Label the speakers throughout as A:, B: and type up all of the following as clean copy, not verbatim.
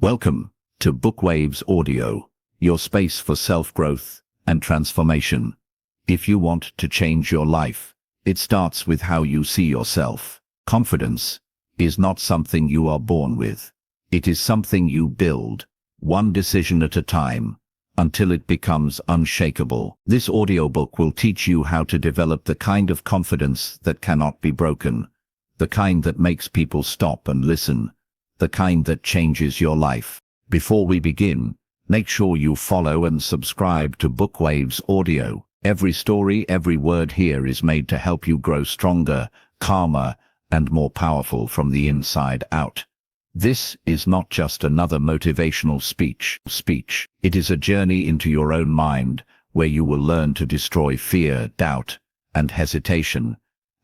A: Welcome to Bookwaves Audio, your space for self-growth and transformation. If you want to change your life, it starts with how you see yourself. Confidence is not something you are born with. It is something you build, one decision at a time, until it becomes unshakable. This audiobook will teach you how to develop the kind of confidence that cannot be broken, the kind that makes people stop and listen, the kind that changes your life. Before we begin, make sure you follow and subscribe to Bookwaves Audio. Every story, every word here is made to help you grow stronger, calmer, and more powerful from the inside out. This is not just another motivational speech. It is a journey into your own mind, where you will learn to destroy fear, doubt, and hesitation,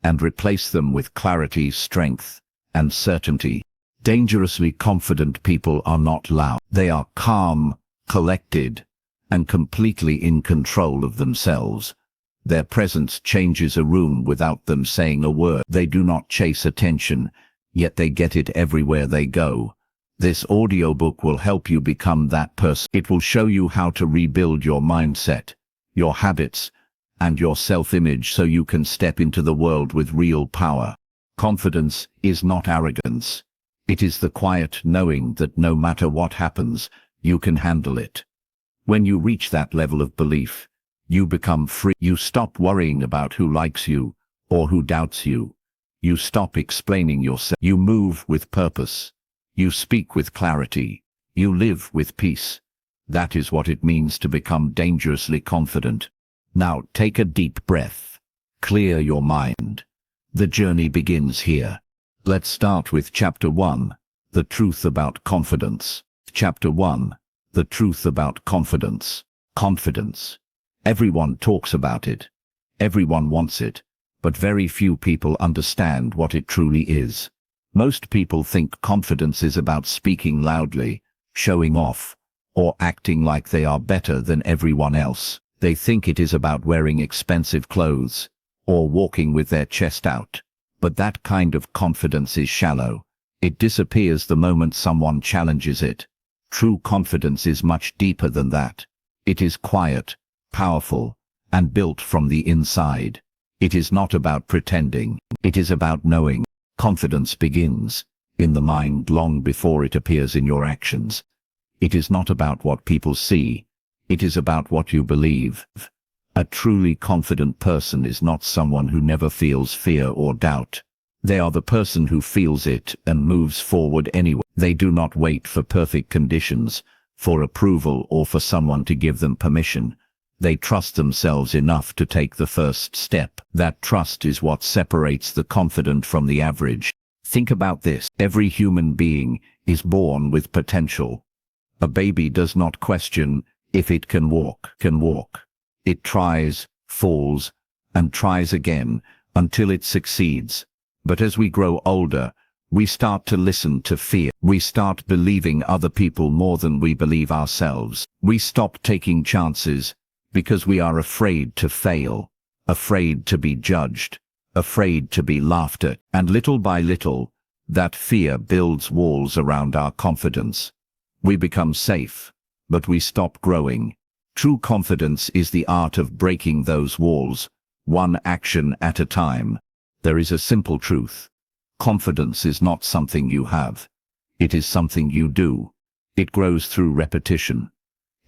A: and replace them with clarity, strength, and certainty. Dangerously confident people are not loud. They are calm, collected, and completely in control of themselves. Their presence changes a room without them saying a word. They do not chase attention, yet they get it everywhere they go. This audiobook will help you become that person. It will show you how to rebuild your mindset, your habits, and your self-image so you can step into the world with real power. Confidence is not arrogance. It is the quiet knowing that no matter what happens, you can handle it. When you reach that level of belief, you become free. You stop worrying about who likes you or who doubts you. You stop explaining yourself. You move with purpose. You speak with clarity. You live with peace. That is what it means to become dangerously confident. Now take a deep breath. Clear your mind. The journey begins here. Let's start with Chapter 1, The Truth About Confidence. Chapter 1, The Truth About Confidence. Confidence. Everyone talks about it. Everyone wants it, but very few people understand what it truly is. Most people think confidence is about speaking loudly, showing off, or acting like they are better than everyone else. They think it is about wearing expensive clothes, or walking with their chest out. But that kind of confidence is shallow. It disappears the moment someone challenges it. True confidence is much deeper than that. It is quiet, powerful, and built from the inside. It is not about pretending. It is about knowing. Confidence begins in the mind long before it appears in your actions. It is not about what people see. It is about what you believe. A truly confident person is not someone who never feels fear or doubt. They are the person who feels it and moves forward anyway. They do not wait for perfect conditions, for approval, or for someone to give them permission. They trust themselves enough to take the first step. That trust is what separates the confident from the average. Think about this. Every human being is born with potential. A baby does not question if it can walk. It tries, falls, and tries again until it succeeds. But as we grow older, we start to listen to fear. We start believing other people more than we believe ourselves. We stop taking chances because we are afraid to fail, afraid to be judged, afraid to be laughed at. And little by little, that fear builds walls around our confidence. We become safe, but we stop growing. True confidence is the art of breaking those walls, one action at a time. There is a simple truth. Confidence is not something you have. It is something you do. It grows through repetition.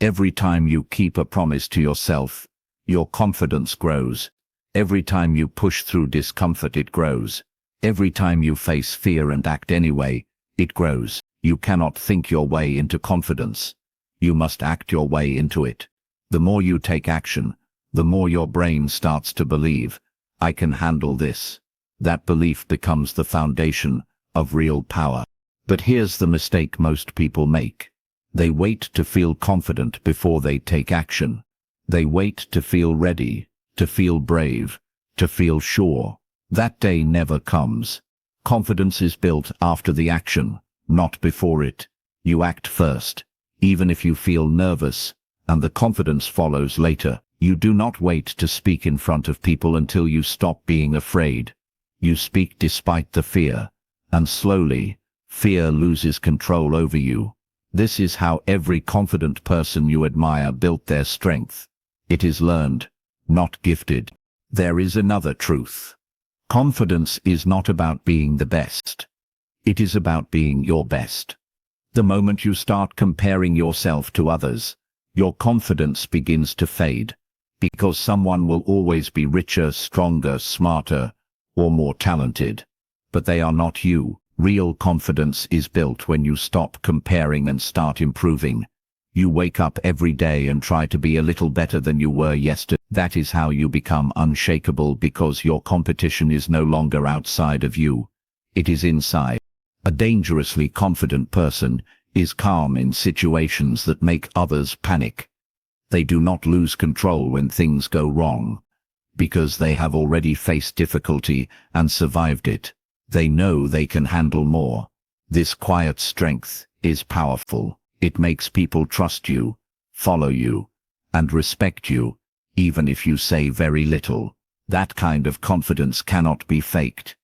A: Every time you keep a promise to yourself, your confidence grows. Every time you push through discomfort, it grows. Every time you face fear and act anyway, it grows. You cannot think your way into confidence. You must act your way into it. The more you take action, the more your brain starts to believe, I can handle this. That belief becomes the foundation of real power. But here's the mistake most people make. They wait to feel confident before they take action. They wait to feel ready, to feel brave, to feel sure. That day never comes. Confidence is built after the action, not before it. You act first, even if you feel nervous, and the confidence follows later. You do not wait to speak in front of people until you stop being afraid. You speak despite the fear, and slowly, fear loses control over you. This is how every confident person you admire built their strength. It is learned, not gifted. There is another truth. Confidence is not about being the best. It is about being your best. The moment you start comparing yourself to others, your confidence begins to fade, because someone will always be richer, stronger, smarter, or more talented. But they are not you. Real confidence is built when you stop comparing and start improving. You wake up every day and try to be a little better than you were yesterday. That is how you become unshakable, because your competition is no longer outside of you. It is inside. A dangerously confident person is calm in situations that make others panic. They do not lose control when things go wrong, because they have already faced difficulty and survived it. They know they can handle more. This quiet strength is powerful. It makes people trust you, follow you, and respect you, even if you say very little. That kind of confidence cannot be faked.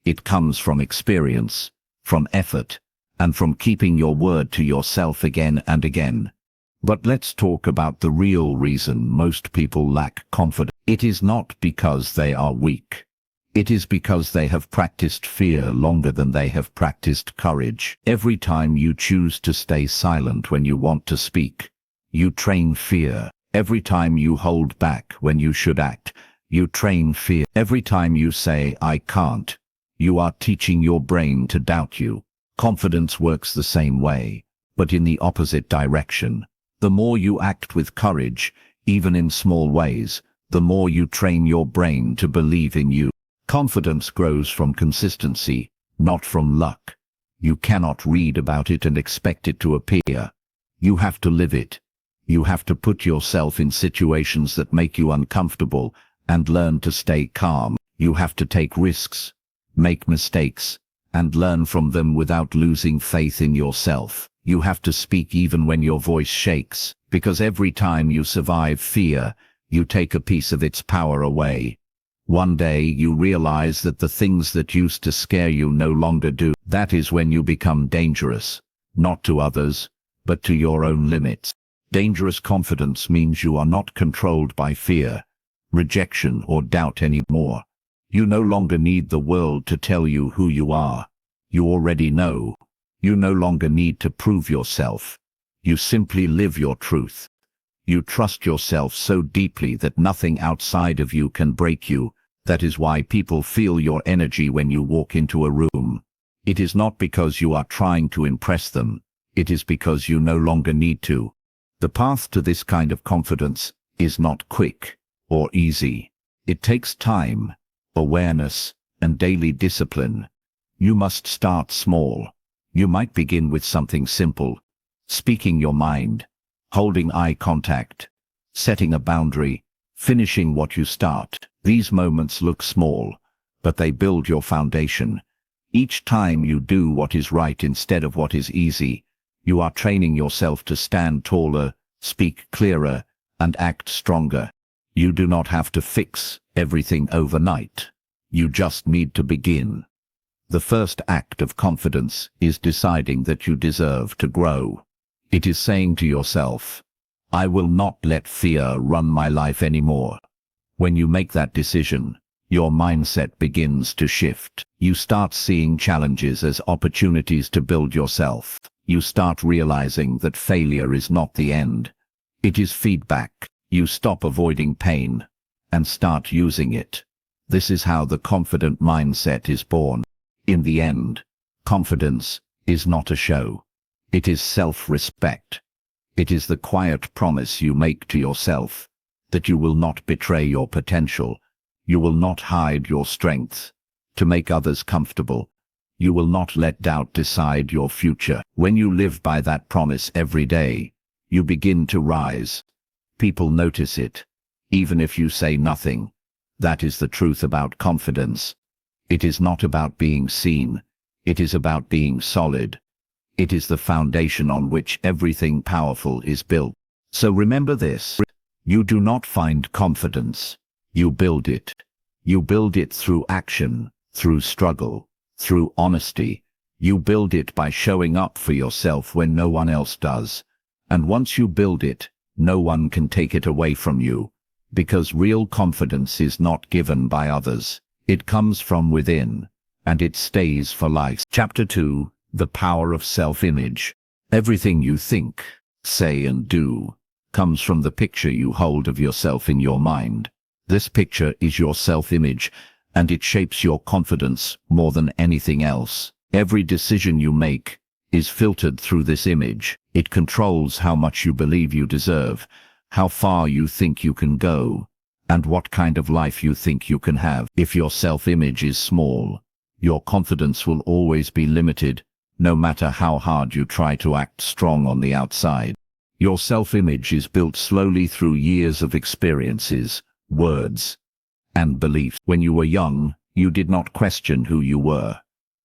A: It comes from experience, from effort, and from keeping your word to yourself again and again. But let's talk about the real reason most people lack confidence. It is not because they are weak. It is because they have practiced fear longer than they have practiced courage. Every time you choose to stay silent when you want to speak, you train fear. Every time you hold back when you should act, you train fear. Every time you say, "I can't," you are teaching your brain to doubt you. Confidence works the same way, but in the opposite direction. The more you act with courage, even in small ways, the more you train your brain to believe in you. Confidence grows from consistency, not from luck. You cannot read about it and expect it to appear. You have to live it. You have to put yourself in situations that make you uncomfortable and learn to stay calm. You have to take risks, make mistakes, and learn from them without losing faith in yourself. You have to speak even when your voice shakes, because every time you survive fear, you take a piece of its power away. One day you realize that the things that used to scare you no longer do. That is when you become dangerous, not to others, but to your own limits. Dangerous confidence means you are not controlled by fear, rejection, or doubt anymore. You no longer need the world to tell you who you are. You already know. You no longer need to prove yourself. You simply live your truth. You trust yourself so deeply that nothing outside of you can break you. That is why people feel your energy when you walk into a room. It is not because you are trying to impress them. It is because you no longer need to. The path to this kind of confidence is not quick or easy. It takes time, awareness, and daily discipline. You must start small. You might begin with something simple: speaking your mind, holding eye contact, setting a boundary, finishing what you start. These moments look small, but they build your foundation. Each time you do what is right instead of what is easy, you are training yourself to stand taller, speak clearer, and act stronger. You do not have to fix everything overnight. You just need to begin. The first act of confidence is deciding that you deserve to grow. It is saying to yourself, "I will not let fear run my life anymore." When you make that decision, your mindset begins to shift. You start seeing challenges as opportunities to build yourself. You start realizing that failure is not the end. It is feedback. You stop avoiding pain and start using it. This is how the confident mindset is born. In the end, confidence is not a show. It is self-respect. It is the quiet promise you make to yourself that you will not betray your potential. You will not hide your strengths to make others comfortable. You will not let doubt decide your future. When you live by that promise every day, you begin to rise. People notice it, even if you say nothing. That is the truth about confidence. It is not about being seen. It is about being solid. It is the foundation on which everything powerful is built. So remember this: you do not find confidence. You build it. You build it through action, through struggle, through honesty, You build it by showing up for yourself when no one else does. And once you build it, no one can take it away from you. Because real confidence is not given by others. It comes from within, and it stays for life. Chapter 2: The Power of Self-Image. Everything you think, say and do comes from the picture you hold of yourself in your mind. This picture is your self-image, and it shapes your confidence more than anything else. Every decision you make is filtered through this image. It controls how much you believe you deserve, how far you think you can go, and what kind of life you think you can have. If your self-image is small, your confidence will always be limited, no matter how hard you try to act strong on the outside. Your self-image is built slowly through years of experiences, words, and beliefs. When you were young, you did not question who you were.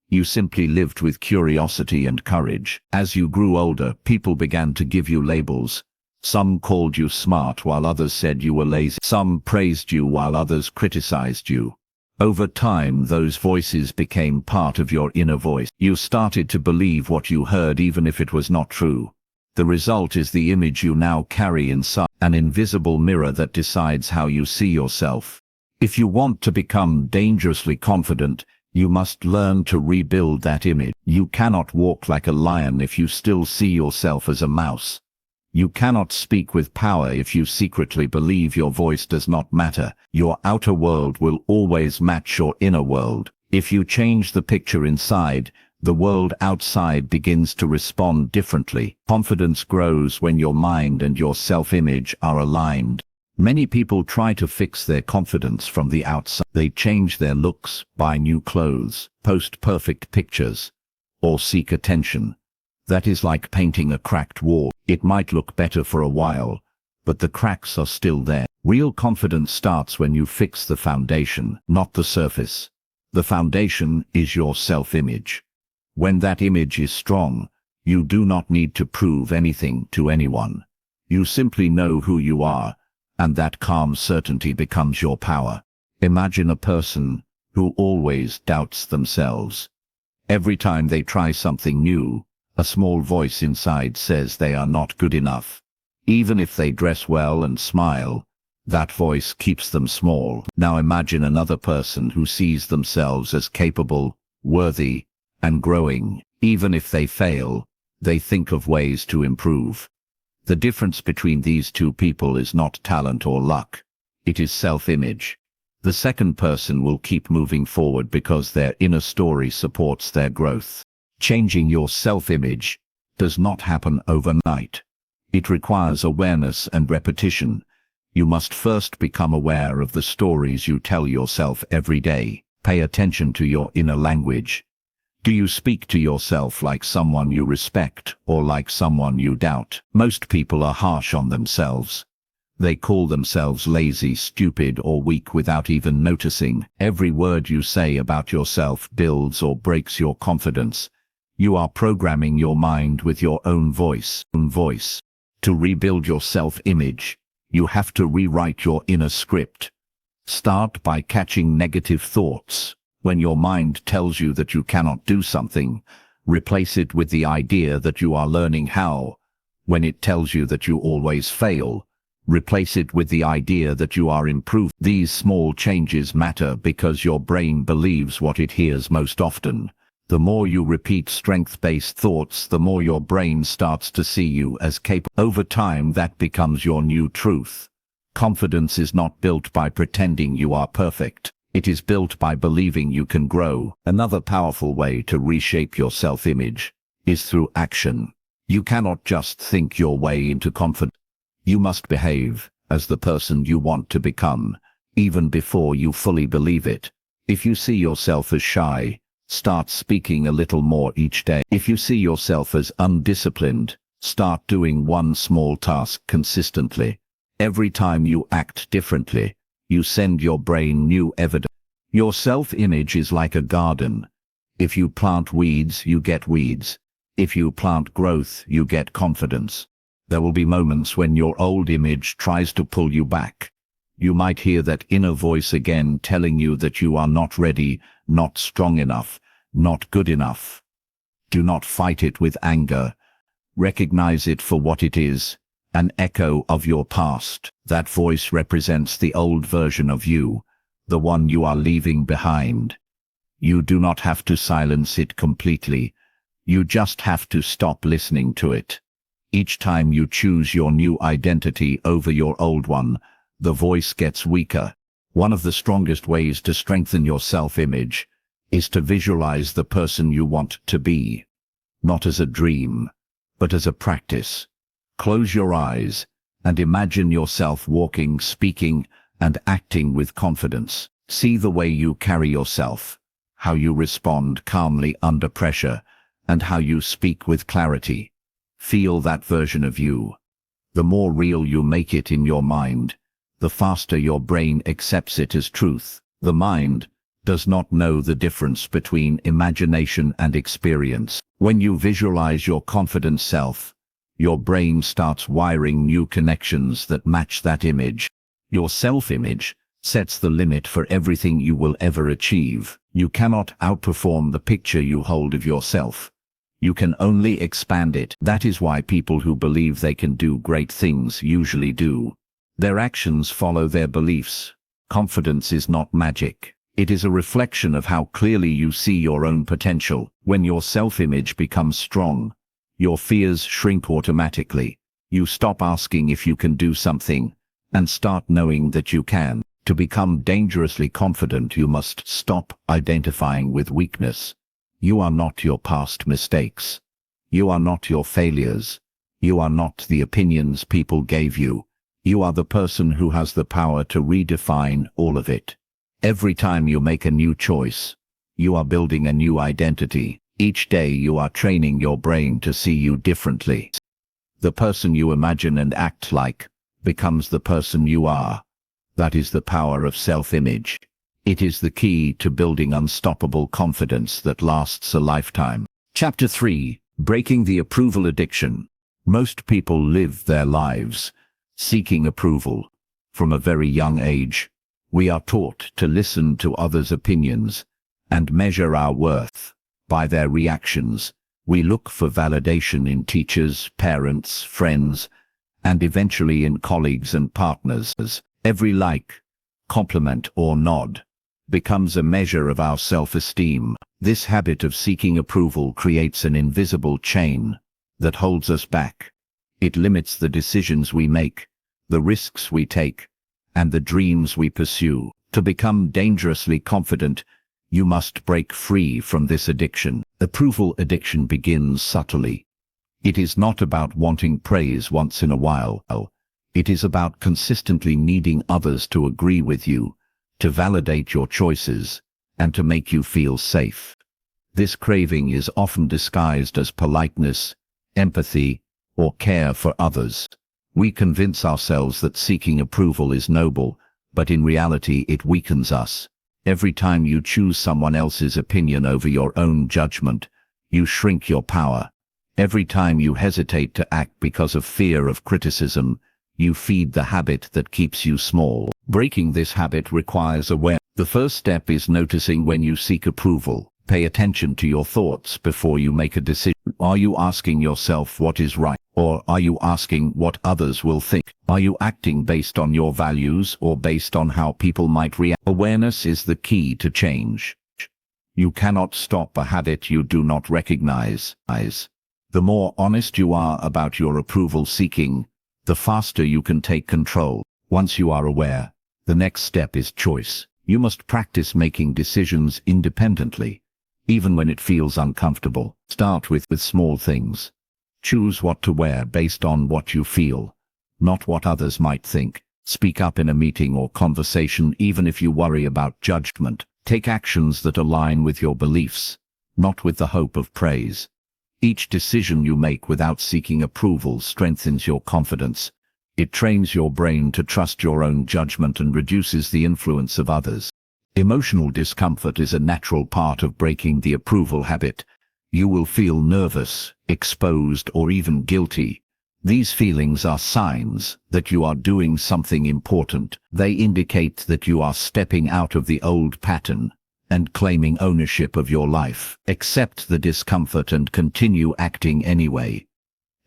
A: You simply lived with curiosity and courage. As you grew older, people began to give you labels. Some called you smart while others said you were lazy. Some praised you while others criticized you. Over time, those voices became part of your inner voice. You started to believe what you heard even if it was not true. The result is the image you now carry inside, an invisible mirror that decides how you see yourself. If you want to become dangerously confident, you must learn to rebuild that image. You cannot walk like a lion if you still see yourself as a mouse. You cannot speak with power if you secretly believe your voice does not matter. Your outer world will always match your inner world. If you change the picture inside, the world outside begins to respond differently. Confidence grows when your mind and your self-image are aligned. Many people try to fix their confidence from the outside. They change their looks, buy new clothes, post perfect pictures, or seek attention. That is like painting a cracked wall. It might look better for a while, but the cracks are still there. Real confidence starts when you fix the foundation, not the surface. The foundation is your self-image. When that image is strong, you do not need to prove anything to anyone. You simply know who you are, and that calm certainty becomes your power. Imagine a person who always doubts themselves. Every time they try something new, a small voice inside says they are not good enough. Even if they dress well and smile, that voice keeps them small. Now imagine another person who sees themselves as capable, worthy, and growing. Even if they fail, they think of ways to improve. The difference between these two people is not talent or luck. It is self-image. The second person will keep moving forward because their inner story supports their growth. Changing your self-image does not happen overnight. It requires awareness and repetition. You must first become aware of the stories you tell yourself every day. Pay attention to your inner language. Do you speak to yourself like someone you respect or like someone you doubt? Most people are harsh on themselves. They call themselves lazy, stupid, or weak without even noticing. Every word you say about yourself builds or breaks your confidence. You are programming your mind with your own voice. To rebuild your self-image, you have to rewrite your inner script. Start by catching negative thoughts. When your mind tells you that you cannot do something, replace it with the idea that you are learning how. When it tells you that you always fail, replace it with the idea that you are improving. These small changes matter because your brain believes what it hears most often. The more you repeat strength-based thoughts, the more your brain starts to see you as capable. Over time, that becomes your new truth. Confidence is not built by pretending you are perfect. It is built by believing you can grow. Another powerful way to reshape your self-image is through action. You cannot just think your way into confidence. You must behave as the person you want to become, even before you fully believe it. If you see yourself as shy, start speaking a little more each day. If you see yourself as undisciplined, start doing one small task consistently. Every time you act differently, you send your brain new evidence. Your self-image is like a garden. If you plant weeds, you get weeds. If you plant growth, you get confidence. There will be moments when your old image tries to pull you back. You might hear that inner voice again telling you that you are not ready, not strong enough, not good enough. Do not fight it with anger. Recognize it for what it is, an echo of your past. That voice represents the old version of you, the one you are leaving behind. You do not have to silence it completely. You just have to stop listening to it. Each time you choose your new identity over your old one, the voice gets weaker. One of the strongest ways to strengthen your self-image is to visualize the person you want to be. Not as a dream, but as a practice. Close your eyes and imagine yourself walking, speaking, and acting with confidence. See the way you carry yourself, how you respond calmly under pressure, and how you speak with clarity. Feel that version of you. The more real you make it in your mind, the faster your brain accepts it as truth. The mind does not know the difference between imagination and experience. When you visualize your confident self, your brain starts wiring new connections that match that image. Your self-image sets the limit for everything you will ever achieve. You cannot outperform the picture you hold of yourself. You can only expand it. That is why people who believe they can do great things usually do. Their actions follow their beliefs. Confidence is not magic. It is a reflection of how clearly you see your own potential. When your self-image becomes strong, your fears shrink automatically. You stop asking if you can do something and start knowing that you can. To become dangerously confident, you must stop identifying with weakness. You are not your past mistakes. You are not your failures. You are not the opinions people gave you. You are the person who has the power to redefine all of it. Every time you make a new choice, you are building a new identity. Each day you are training your brain to see you differently. The person you imagine and act like becomes the person you are. That is the power of self-image. It is the key to building unstoppable confidence that lasts a lifetime. Chapter 3. Breaking the Approval Addiction. Most people live their lives seeking approval. From a very young age, we are taught to listen to others' opinions and measure our worth by their reactions. We look for validation in teachers, parents, friends, and eventually in colleagues and partners. Every like, compliment, or nod becomes a measure of our self-esteem. This habit of seeking approval creates an invisible chain that holds us back. It limits the decisions we make, the risks we take, and the dreams we pursue. To become dangerously confident, you must break free from this addiction. Approval addiction begins subtly. It is not about wanting praise once in a while. It is about consistently needing others to agree with you, to validate your choices, and to make you feel safe. This craving is often disguised as politeness, empathy, or care for others. We convince ourselves that seeking approval is noble, but in reality it weakens us. Every time you choose someone else's opinion over your own judgment, you shrink your power. Every time you hesitate to act because of fear of criticism, you feed the habit that keeps you small. Breaking this habit requires awareness. The first step is noticing when you seek approval. Pay attention to your thoughts before you make a decision. Are you asking yourself what is right, or are you asking what others will think? Are you acting based on your values or based on how people might react? Awareness is the key to change. You cannot stop a habit you do not recognize. The more honest you are about your approval seeking, the faster you can take control. Once you are aware, the next step is choice. You must practice making decisions independently, even when it feels uncomfortable. Start with small things. Choose what to wear based on what you feel, not what others might think. Speak up in a meeting or conversation even if you worry about judgment. Take actions that align with your beliefs, not with the hope of praise. Each decision you make without seeking approval strengthens your confidence. It trains your brain to trust your own judgment and reduces the influence of others. Emotional discomfort is a natural part of breaking the approval habit. You will feel nervous, exposed, or even guilty. These feelings are signs that you are doing something important. They indicate that you are stepping out of the old pattern and claiming ownership of your life. Accept the discomfort and continue acting anyway.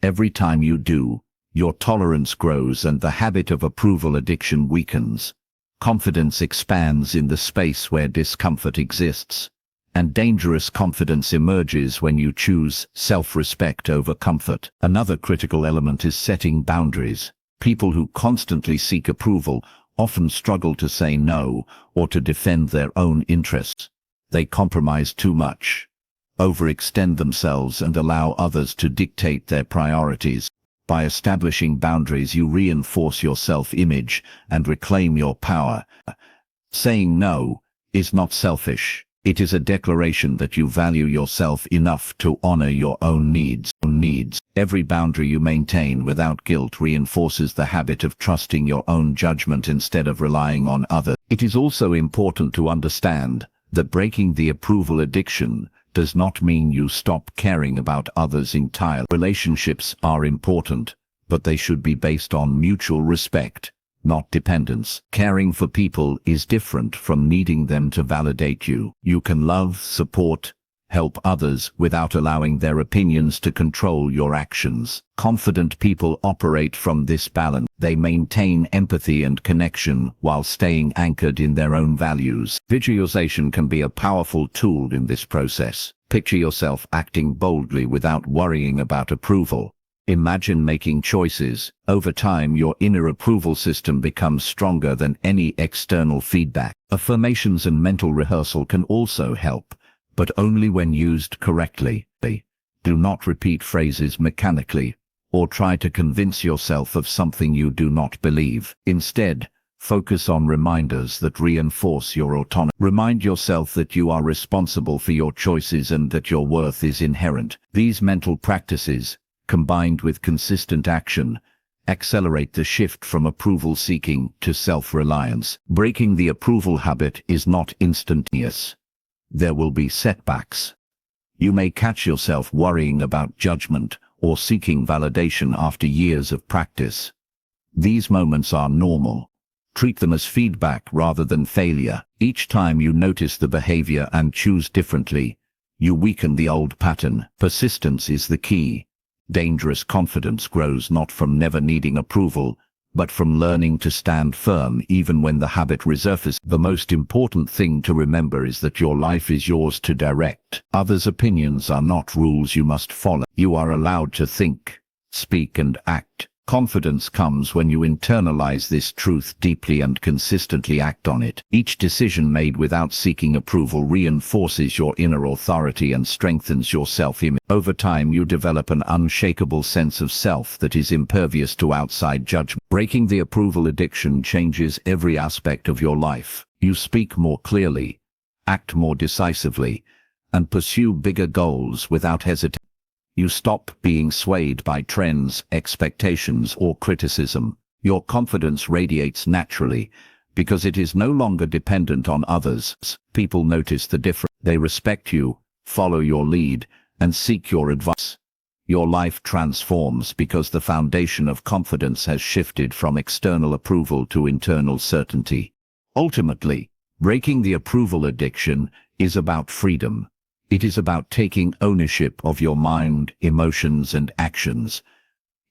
A: Every time you do, your tolerance grows and the habit of approval addiction weakens. Confidence expands in the space where discomfort exists, and dangerous confidence emerges when you choose self-respect over comfort. Another critical element is setting boundaries. People who constantly seek approval often struggle to say no or to defend their own interests. They compromise too much, overextend themselves, and allow others to dictate their priorities. By establishing boundaries, you reinforce your self-image and reclaim your power. Saying no is not selfish. It is a declaration that you value yourself enough to honor your own needs. Every boundary you maintain without guilt reinforces the habit of trusting your own judgment instead of relying on others. It is also important to understand that breaking the approval addiction does not mean you stop caring about others entirely. Relationships are important, but they should be based on mutual respect, not dependence. Caring for people is different from needing them to validate you. You can love, support, help others without allowing their opinions to control your actions. Confident people operate from this balance. They maintain empathy and connection while staying anchored in their own values. Visualization can be a powerful tool in this process. Picture yourself acting boldly without worrying about approval. Imagine making choices. Over time, your inner approval system becomes stronger than any external feedback. Affirmations and mental rehearsal can also help, but only when used correctly. Do not repeat phrases mechanically, or try to convince yourself of something you do not believe. Instead, focus on reminders that reinforce your autonomy. Remind yourself that you are responsible for your choices and that your worth is inherent. These mental practices, combined with consistent action, accelerate the shift from approval-seeking to self-reliance. Breaking the approval habit is not instantaneous. There will be setbacks. You may catch yourself worrying about judgment or seeking validation after years of practice. These moments are normal. Treat them as feedback rather than failure. Each time you notice the behavior and choose differently, you weaken the old pattern. Persistence is the key. Dangerous confidence grows not from never needing approval, but from learning to stand firm even when the habit resurfaces. The most important thing to remember is that your life is yours to direct. Others' opinions are not rules you must follow. You are allowed to think, speak, and act. Confidence comes when you internalize this truth deeply and consistently act on it. Each decision made without seeking approval reinforces your inner authority and strengthens your self-image. Over time, you develop an unshakable sense of self that is impervious to outside judgment. Breaking the approval addiction changes every aspect of your life. You speak more clearly, act more decisively, and pursue bigger goals without hesitation. You stop being swayed by trends, expectations, or criticism. Your confidence radiates naturally because it is no longer dependent on others. People notice the difference. They respect you, follow your lead, and seek your advice. Your life transforms because the foundation of confidence has shifted from external approval to internal certainty. Ultimately, breaking the approval addiction is about freedom. It is about taking ownership of your mind, emotions, and actions.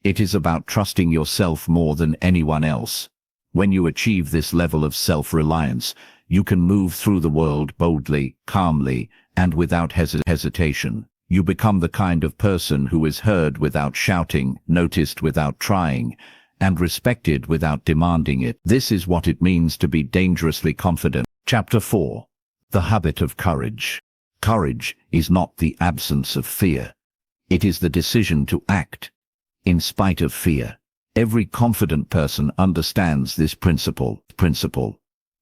A: It is about trusting yourself more than anyone else. When you achieve this level of self-reliance, you can move through the world boldly, calmly, and without hesitation. You become the kind of person who is heard without shouting, noticed without trying, and respected without demanding it. This is what it means to be dangerously confident. Chapter 4. The Habit of Courage. Courage is not the absence of fear. It is the decision to act, in spite of fear. Every confident person understands this principle.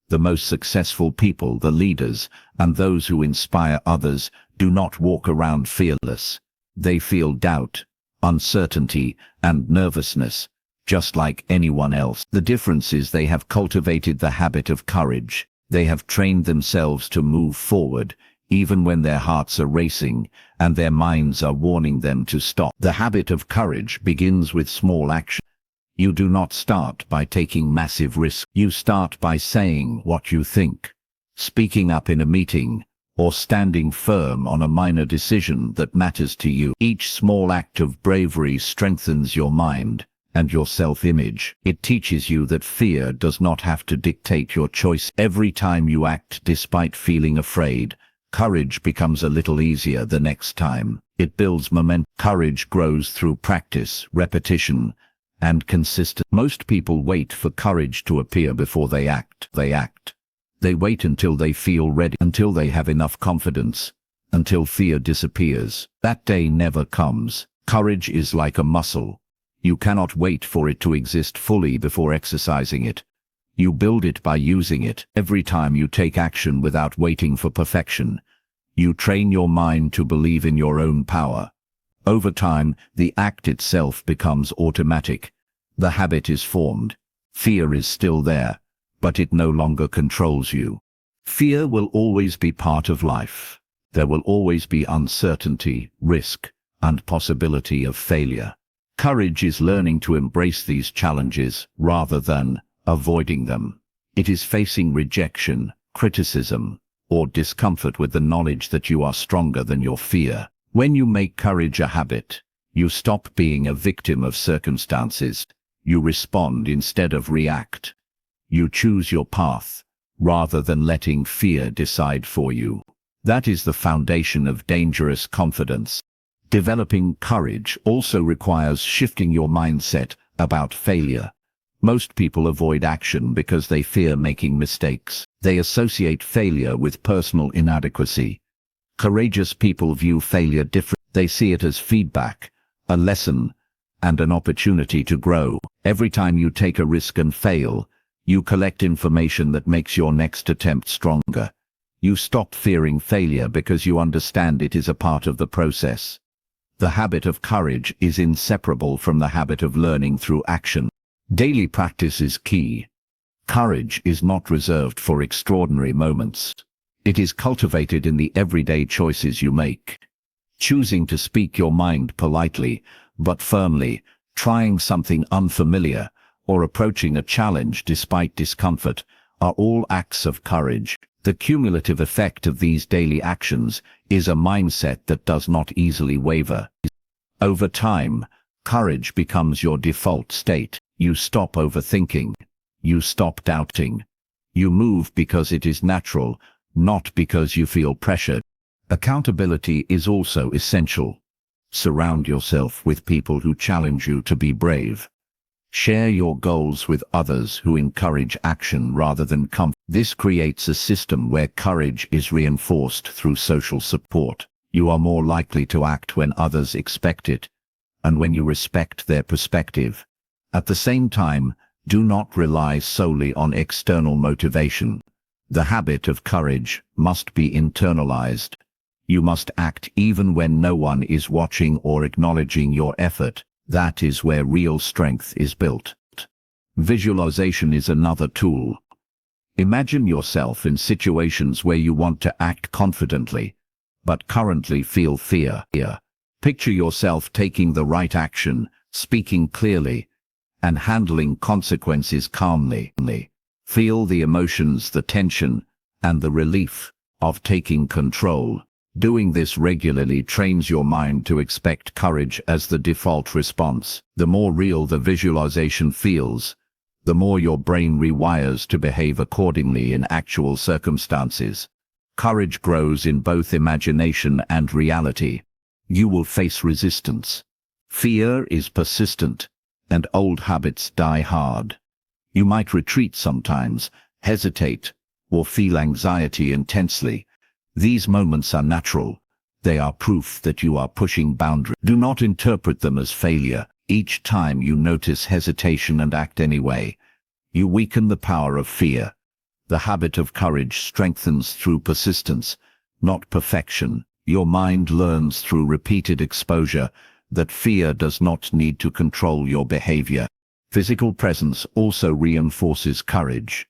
A: The most successful people, the leaders, and those who inspire others do not walk around fearless. They feel doubt, uncertainty, and nervousness, just like anyone else. The difference is they have cultivated the habit of courage. They have trained themselves to move forward, even when their hearts are racing and their minds are warning them to stop. The habit of courage begins with small action. You do not start by taking massive risks. You start by saying what you think, speaking up in a meeting, or standing firm on a minor decision that matters to you. Each small act of bravery strengthens your mind and your self-image. It teaches you that fear does not have to dictate your choice. Every time you act despite feeling afraid, courage becomes a little easier the next time. It builds momentum. Courage grows through practice, repetition, and consistency. Most people wait for courage to appear before they act. They wait until they feel ready, until they have enough confidence, until fear disappears. That day never comes. Courage is like a muscle. You cannot wait for it to exist fully before exercising it. You build it by using it. Every time you take action without waiting for perfection, you train your mind to believe in your own power. Over time, the act itself becomes automatic. The habit is formed. Fear is still there, but it no longer controls you. Fear will always be part of life. There will always be uncertainty, risk, and possibility of failure. Courage is learning to embrace these challenges rather than avoiding them. It is facing rejection, criticism, or discomfort with the knowledge that you are stronger than your fear. When you make courage a habit, you stop being a victim of circumstances. You respond instead of react. You choose your path, rather than letting fear decide for you. That is the foundation of dangerous confidence. Developing courage also requires shifting your mindset about failure. Most people avoid action because they fear making mistakes. They associate failure with personal inadequacy. Courageous people view failure differently. They see it as feedback, a lesson, and an opportunity to grow. Every time you take a risk and fail, you collect information that makes your next attempt stronger. You stop fearing failure because you understand it is a part of the process. The habit of courage is inseparable from the habit of learning through action. Daily practice is key. Courage is not reserved for extraordinary moments. It is cultivated in the everyday choices you make. Choosing to speak your mind politely, but firmly, trying something unfamiliar, or approaching a challenge despite discomfort, are all acts of courage. The cumulative effect of these daily actions is a mindset that does not easily waver. Over time, courage becomes your default state. You stop overthinking. You stop doubting. You move because it is natural, not because you feel pressured. Accountability is also essential. Surround yourself with people who challenge you to be brave. Share your goals with others who encourage action rather than comfort. This creates a system where courage is reinforced through social support. You are more likely to act when others expect it, and when you respect their perspective. At the same time, do not rely solely on external motivation. The habit of courage must be internalized. You must act even when no one is watching or acknowledging your effort. That is where real strength is built. Visualization is another tool. Imagine yourself in situations where you want to act confidently, but currently feel fear. Picture yourself taking the right action, speaking clearly, and handling consequences calmly. Feel the emotions, the tension, and the relief of taking control. Doing this regularly trains your mind to expect courage as the default response. The more real the visualization feels, the more your brain rewires to behave accordingly in actual circumstances. Courage grows in both imagination and reality. You will face resistance. Fear is persistent, and old habits die hard. You might retreat sometimes, hesitate, or feel anxiety intensely. These moments are natural. They are proof that you are pushing boundaries. Do not interpret them as failure. Each time you notice hesitation and act anyway, you weaken the power of fear. The habit of courage strengthens through persistence, not perfection. Your mind learns through repeated exposure that fear does not need to control your behavior. Physical presence also reinforces courage.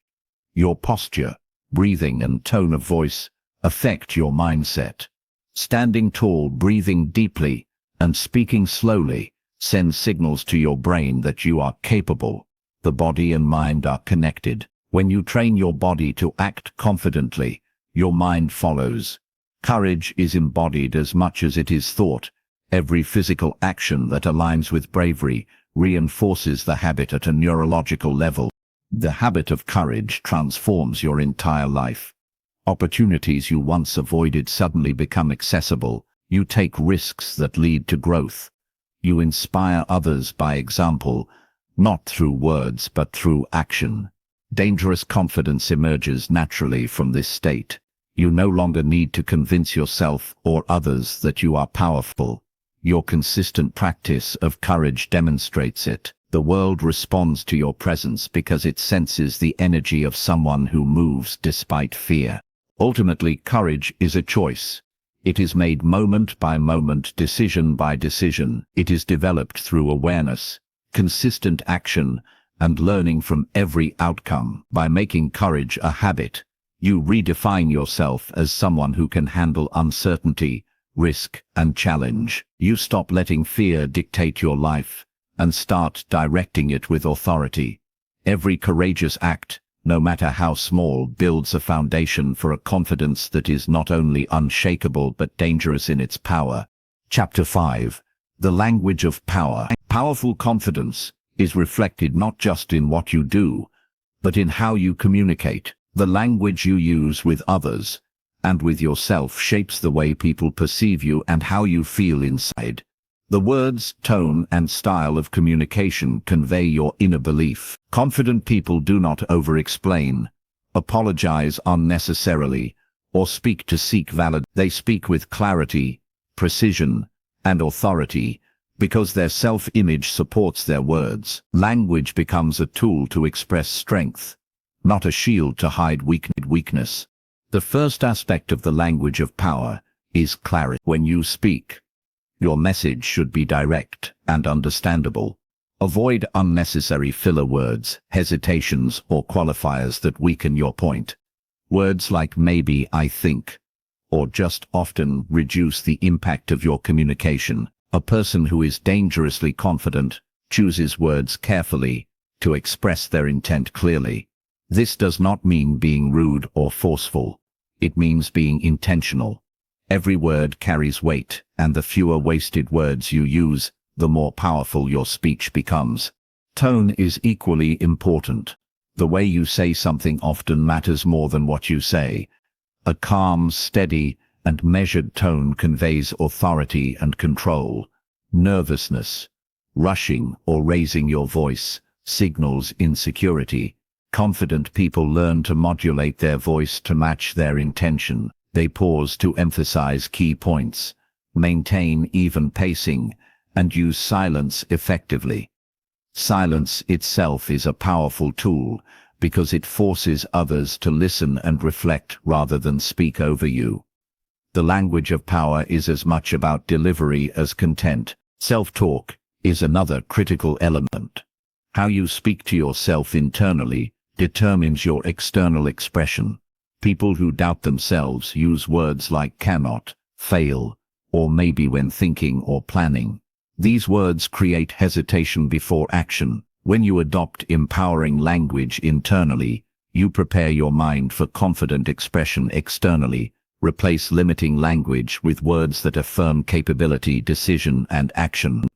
A: Your posture, breathing, and tone of voice affect your mindset. Standing tall, breathing deeply, and speaking slowly send signals to your brain that you are capable. The body and mind are connected. When you train your body to act confidently, your mind follows. Courage is embodied as much as it is thought. Every physical action that aligns with bravery reinforces the habit at a neurological level. The habit of courage transforms your entire life. Opportunities you once avoided suddenly become accessible. You take risks that lead to growth. You inspire others by example, not through words but through action. Dangerous confidence emerges naturally from this state. You no longer need to convince yourself or others that you are powerful. Your consistent practice of courage demonstrates it. The world responds to your presence because it senses the energy of someone who moves despite fear. Ultimately, courage is a choice. It is made moment by moment, decision by decision. It is developed through awareness, consistent action, and learning from every outcome. By making courage a habit, you redefine yourself as someone who can handle uncertainty, risk, and challenge. You stop letting fear dictate your life and start directing it with authority. Every courageous act, no matter how small, builds a foundation for a confidence that is not only unshakable but dangerous in its power. Chapter 5. The Language of Power. Powerful confidence is reflected not just in what you do, but in how you communicate. The language you use with others and with yourself shapes the way people perceive you and how you feel inside. The words, tone, and style of communication convey your inner belief. Confident people do not over-explain, apologize unnecessarily, or speak to seek validation. They speak with clarity, precision, and authority, because their self-image supports their words. Language becomes a tool to express strength, not a shield to hide weakness. The first aspect of the language of power is clarity. When you speak, your message should be direct and understandable. Avoid unnecessary filler words, hesitations, or qualifiers that weaken your point. Words like maybe, I think, or just often reduce the impact of your communication. A person who is dangerously confident chooses words carefully to express their intent clearly. This does not mean being rude or forceful. It means being intentional. Every word carries weight, and the fewer wasted words you use, the more powerful your speech becomes. Tone is equally important. The way you say something often matters more than what you say. A calm, steady, and measured tone conveys authority and control. Nervousness, rushing, or raising your voice signals insecurity. Confident people learn to modulate their voice to match their intention. They pause to emphasize key points, maintain even pacing, and use silence effectively. Silence itself is a powerful tool because it forces others to listen and reflect rather than speak over you. The language of power is as much about delivery as content. Self-talk is another critical element. How you speak to yourself internally determines your external expression. People who doubt themselves use words like cannot, fail, or maybe when thinking or planning. These words create hesitation before action. When you adopt empowering language internally, you prepare your mind for confident expression externally. Replace limiting language with words that affirm capability, decision, and action.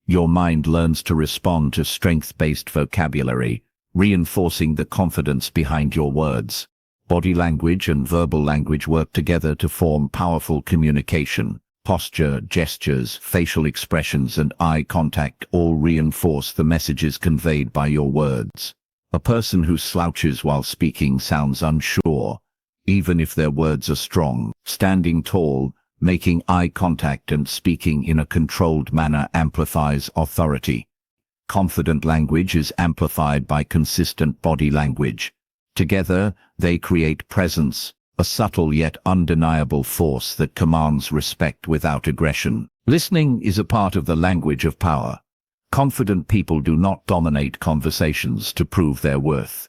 A: Your mind learns to respond to strength-based vocabulary, reinforcing the confidence behind your words. Body language and verbal language work together to form powerful communication. Posture, gestures, facial expressions, and eye contact all reinforce the messages conveyed by your words. A person who slouches while speaking sounds unsure, even if their words are strong. Standing tall, making eye contact, and speaking in a controlled manner amplifies authority. Confident language is amplified by consistent body language. Together, they create presence, a subtle yet undeniable force that commands respect without aggression. Listening is a part of the language of power. Confident people do not dominate conversations to prove their worth.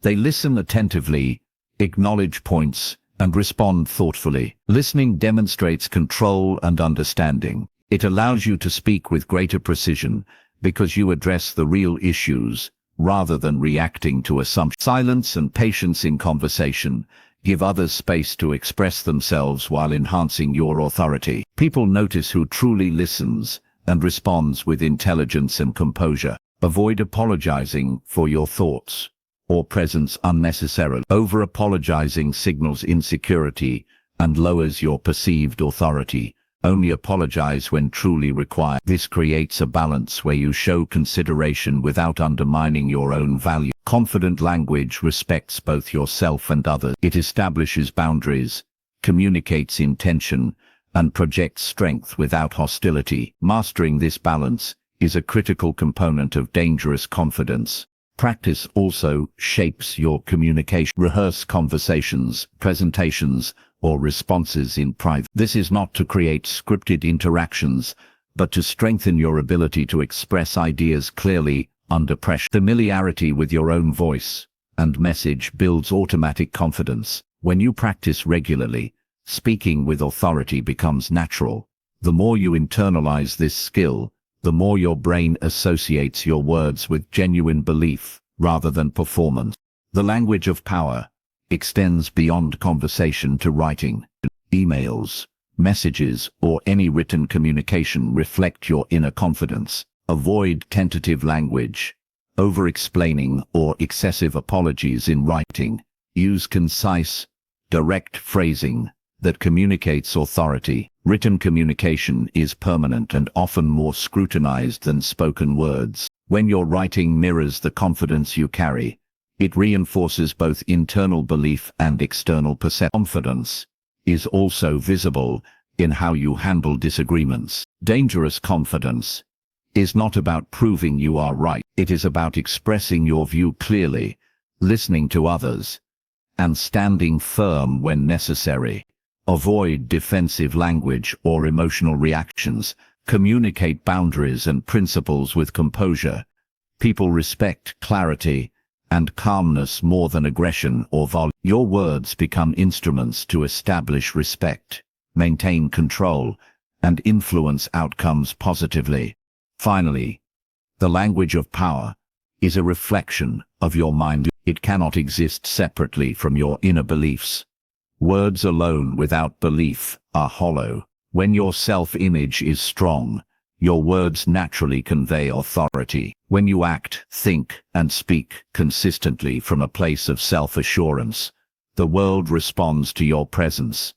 A: They listen attentively, acknowledge points, and respond thoughtfully. Listening demonstrates control and understanding. It allows you to speak with greater precision because you address the real issues rather than reacting to assumptions. Silence and patience in conversation. Give others space to express themselves while enhancing your authority. People notice who truly listens and responds with intelligence and composure. Avoid apologizing for your thoughts or presence unnecessarily. Over-apologizing signals insecurity and lowers your perceived authority. Only apologize when truly required. This creates a balance where you show consideration without undermining your own value. Confident language respects both yourself and others. It establishes boundaries, communicates intention, and projects strength without hostility. Mastering this balance is a critical component of dangerous confidence. Practice also shapes your communication. Rehearse conversations, presentations, or responses in private. This is not to create scripted interactions, but to strengthen your ability to express ideas clearly under pressure. Familiarity with your own voice and message builds automatic confidence. When you practice regularly, speaking with authority becomes natural. The more you internalize this skill, the more your brain associates your words with genuine belief rather than performance. The language of power extends beyond conversation to writing. Emails, messages, or any written communication reflect your inner confidence. Avoid tentative language, over-explaining, or excessive apologies in writing. Use concise, direct phrasing that communicates authority. Written communication is permanent and often more scrutinized than spoken words. When your writing mirrors the confidence you carry, it reinforces both internal belief and external perception. Confidence is also visible in how you handle disagreements. Dangerous confidence is not about proving you are right. It is about expressing your view clearly, listening to others, and standing firm when necessary. Avoid defensive language or emotional reactions. Communicate boundaries and principles with composure. People respect clarity and calmness more than aggression or volume. Your words become instruments to establish respect, maintain control, and influence outcomes positively. Finally, the language of power is a reflection of your mind. It cannot exist separately from your inner beliefs. Words alone without belief are hollow. When your self-image is strong, your words naturally convey authority. When you act, think, and speak consistently from a place of self-assurance, the world responds to your presence.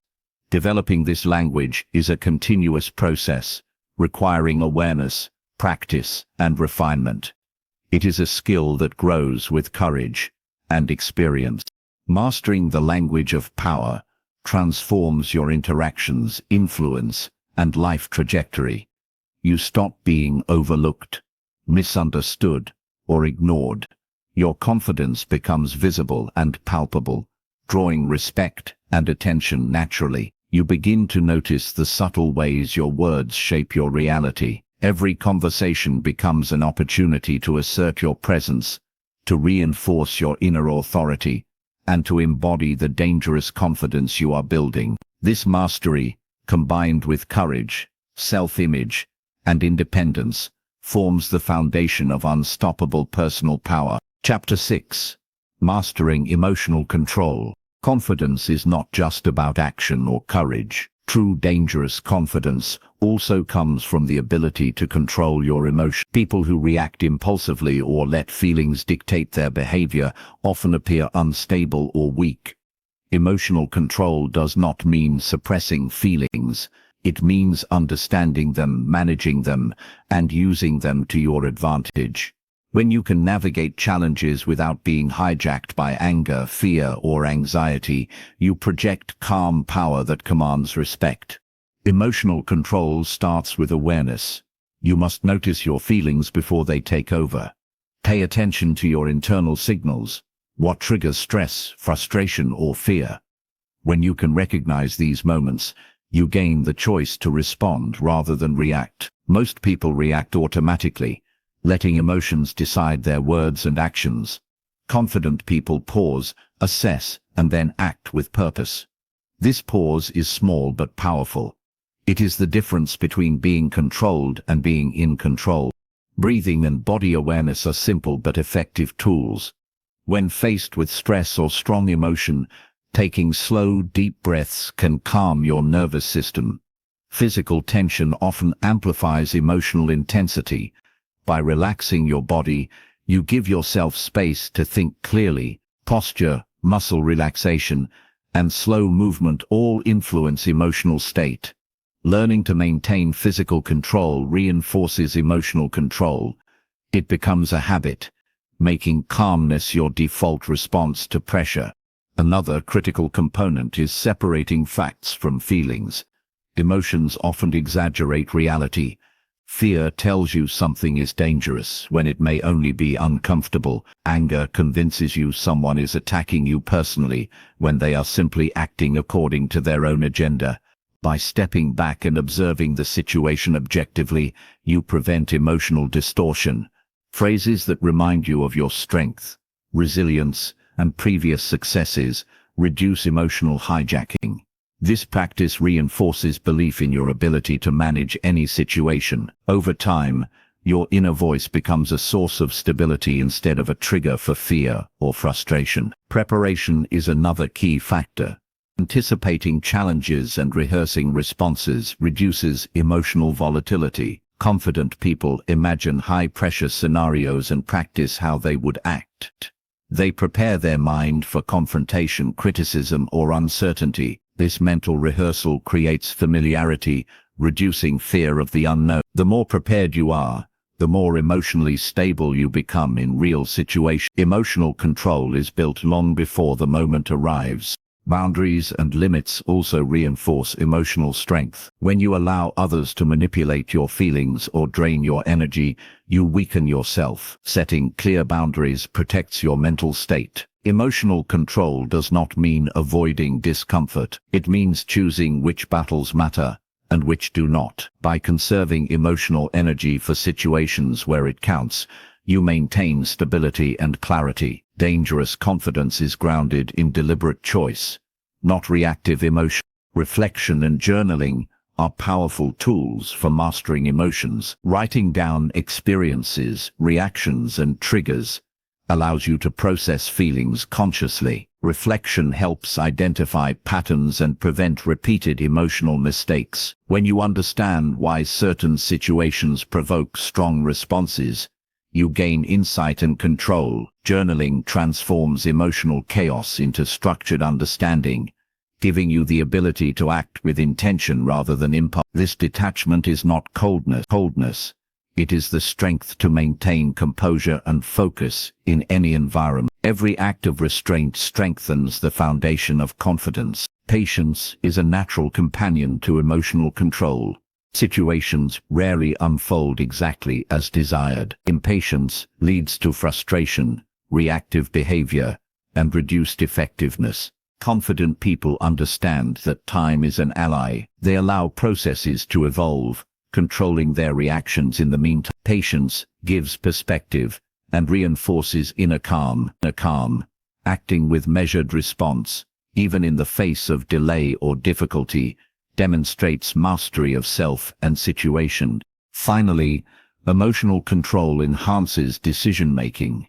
A: Developing this language is a continuous process, requiring awareness, practice, and refinement. It is a skill that grows with courage and experience. Mastering the language of power transforms your interactions, influence, and life trajectory. You stop being overlooked, misunderstood, or ignored. Your confidence becomes visible and palpable, drawing respect and attention naturally. You begin to notice the subtle ways your words shape your reality. Every conversation becomes an opportunity to assert your presence, to reinforce your inner authority, and to embody the dangerous confidence you are building. This mastery, combined with courage, self-image, and independence, forms the foundation of unstoppable personal power. Chapter 6. Mastering Emotional Control. Confidence is not just about action or courage. True dangerous confidence also comes from the ability to control your emotions. People who react impulsively or let feelings dictate their behavior often appear unstable or weak. Emotional control does not mean suppressing feelings. It means understanding them, managing them, and using them to your advantage. When you can navigate challenges without being hijacked by anger, fear, or anxiety, you project calm power that commands respect. Emotional control starts with awareness. You must notice your feelings before they take over. Pay attention to your internal signals. What triggers stress, frustration, or fear? When you can recognize these moments, you gain the choice to respond rather than react. Most people react automatically, letting emotions decide their words and actions. Confident people pause, assess, and then act with purpose. This pause is small but powerful. It is the difference between being controlled and being in control. Breathing and body awareness are simple but effective tools. When faced with stress or strong emotion, taking slow, deep breaths can calm your nervous system. Physical tension often amplifies emotional intensity. By relaxing your body, you give yourself space to think clearly. Posture, muscle relaxation, and slow movement all influence emotional state. Learning to maintain physical control reinforces emotional control. It becomes a habit, making calmness your default response to pressure. Another critical component is separating facts from feelings. Emotions often exaggerate reality. Fear tells you something is dangerous when it may only be uncomfortable. Anger convinces you someone is attacking you personally when they are simply acting according to their own agenda. By stepping back and observing the situation objectively, you prevent emotional distortion. Phrases that remind you of your strength, resilience, and previous successes reduce emotional hijacking. This practice reinforces belief in your ability to manage any situation. Over time, your inner voice becomes a source of stability instead of a trigger for fear or frustration. Preparation is another key factor. Anticipating challenges and rehearsing responses reduces emotional volatility. Confident people imagine high-pressure scenarios and practice how they would act. They prepare their mind for confrontation, criticism, or uncertainty. This mental rehearsal creates familiarity, reducing fear of the unknown. The more prepared you are, the more emotionally stable you become in real situations. Emotional control is built long before the moment arrives. Boundaries and limits also reinforce emotional strength. When you allow others to manipulate your feelings or drain your energy, you weaken yourself. Setting clear boundaries protects your mental state. Emotional control does not mean avoiding discomfort. It means choosing which battles matter and which do not. By conserving emotional energy for situations where it counts, you maintain stability and clarity. Dangerous confidence is grounded in deliberate choice, not reactive emotion. Reflection and journaling are powerful tools for mastering emotions. Writing down experiences, reactions, and triggers allows you to process feelings consciously. Reflection helps identify patterns and prevent repeated emotional mistakes. When you understand why certain situations provoke strong responses, you gain insight and control. Journaling transforms emotional chaos into structured understanding, giving you the ability to act with intention rather than impulse. This detachment is not coldness. It is the strength to maintain composure and focus in any environment. Every act of restraint strengthens the foundation of confidence. Patience is a natural companion to emotional control. Situations rarely unfold exactly as desired. Impatience leads to frustration, reactive behavior, and reduced effectiveness. Confident people understand that time is an ally. They allow processes to evolve, controlling their reactions in the meantime. Patience gives perspective and reinforces inner calm. Acting with measured response, even in the face of delay or difficulty, demonstrates mastery of self and situation. Finally, emotional control enhances decision-making.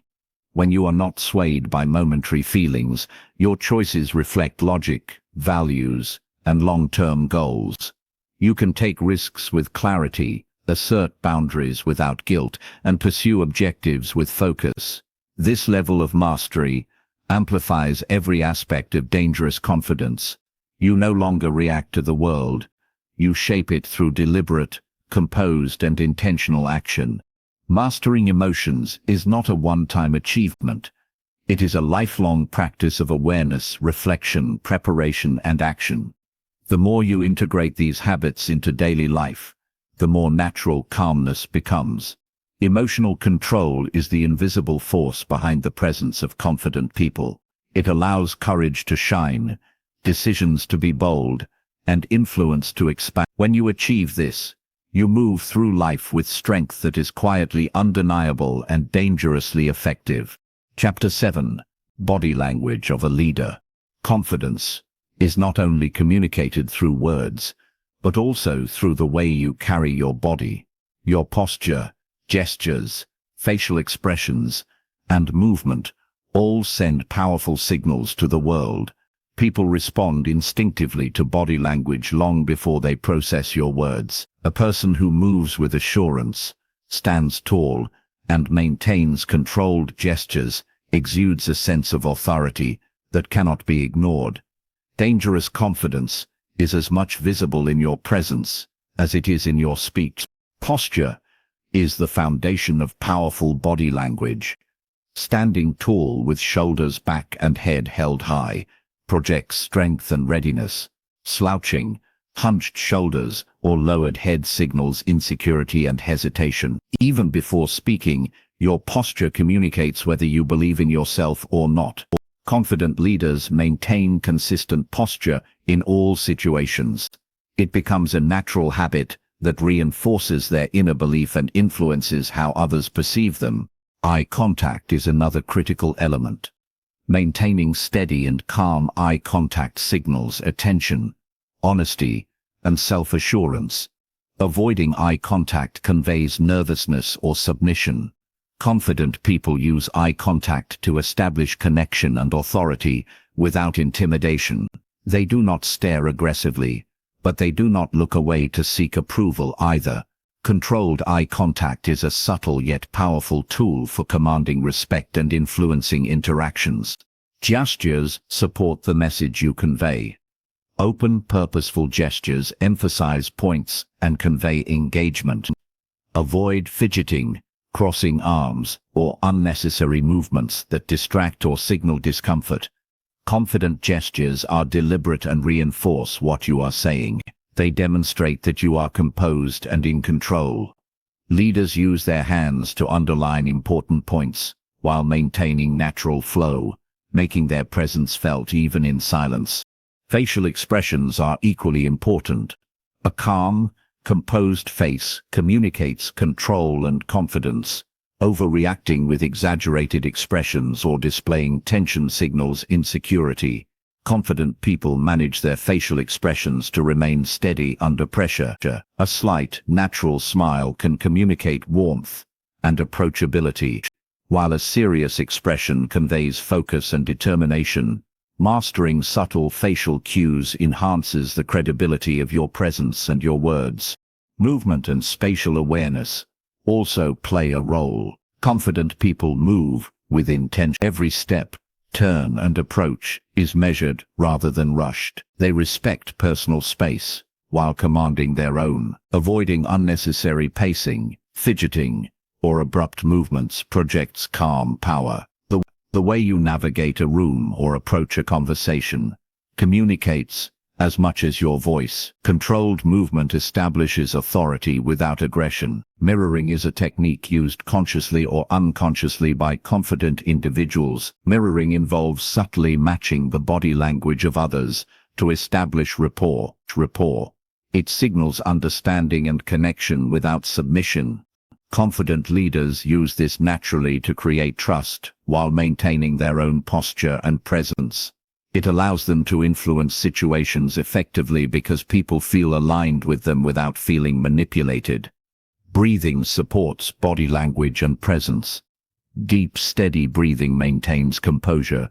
A: When you are not swayed by momentary feelings, your choices reflect logic, values, and long-term goals. You can take risks with clarity, assert boundaries without guilt, and pursue objectives with focus. This level of mastery amplifies every aspect of dangerous confidence. You no longer react to the world. You shape it through deliberate, composed, and intentional action. Mastering emotions is not a one-time achievement. It is a lifelong practice of awareness, reflection, preparation, and action. The more you integrate these habits into daily life, the more natural calmness becomes. Emotional control is the invisible force behind the presence of confident people. It allows courage to shine, decisions to be bold, and influence to expand. When you achieve this, you move through life with strength that is quietly undeniable and dangerously effective. Chapter 7. Body Language of a Leader. Confidence is not only communicated through words, but also through the way you carry your body. Your posture, gestures, facial expressions, and movement all send powerful signals to the world. People respond instinctively to body language long before they process your words. A person who moves with assurance, stands tall, and maintains controlled gestures exudes a sense of authority that cannot be ignored. Dangerous confidence is as much visible in your presence as it is in your speech. Posture is the foundation of powerful body language. Standing tall with shoulders back and head held high projects strength and readiness. Slouching, hunched shoulders, or lowered head signals insecurity and hesitation. Even before speaking, your posture communicates whether you believe in yourself or not. Confident leaders maintain consistent posture in all situations. It becomes a natural habit that reinforces their inner belief and influences how others perceive them. Eye contact is another critical element. Maintaining steady and calm eye contact signals attention, honesty, and self-assurance. Avoiding eye contact conveys nervousness or submission. Confident people use eye contact to establish connection and authority without intimidation. They do not stare aggressively, but they do not look away to seek approval either. Controlled eye contact is a subtle yet powerful tool for commanding respect and influencing interactions. Gestures support the message you convey. Open, purposeful gestures emphasize points and convey engagement. Avoid fidgeting, crossing arms, or unnecessary movements that distract or signal discomfort. Confident gestures are deliberate and reinforce what you are saying. They demonstrate that you are composed and in control. Leaders use their hands to underline important points, while maintaining natural flow, making their presence felt even in silence. Facial expressions are equally important. A calm, composed face communicates control and confidence. Overreacting with exaggerated expressions or displaying tension signals insecurity. Confident people manage their facial expressions to remain steady under pressure. A slight, natural smile can communicate warmth and approachability, while a serious expression conveys focus and determination. Mastering subtle facial cues enhances the credibility of your presence and your words. Movement and spatial awareness also play a role. Confident people move with intention. Every step, turn, and approach is measured rather than rushed. They respect personal space while commanding their own. Avoiding unnecessary pacing, fidgeting, or abrupt movements projects calm power. The way you navigate a room or approach a conversation communicates as much as your voice. Controlled movement establishes authority without aggression. Mirroring is a technique used consciously or unconsciously by confident individuals. Mirroring involves subtly matching the body language of others to establish rapport. It signals understanding and connection without submission. Confident leaders use this naturally to create trust while maintaining their own posture and presence. It allows them to influence situations effectively because people feel aligned with them without feeling manipulated. Breathing supports body language and presence. Deep, steady breathing maintains composure,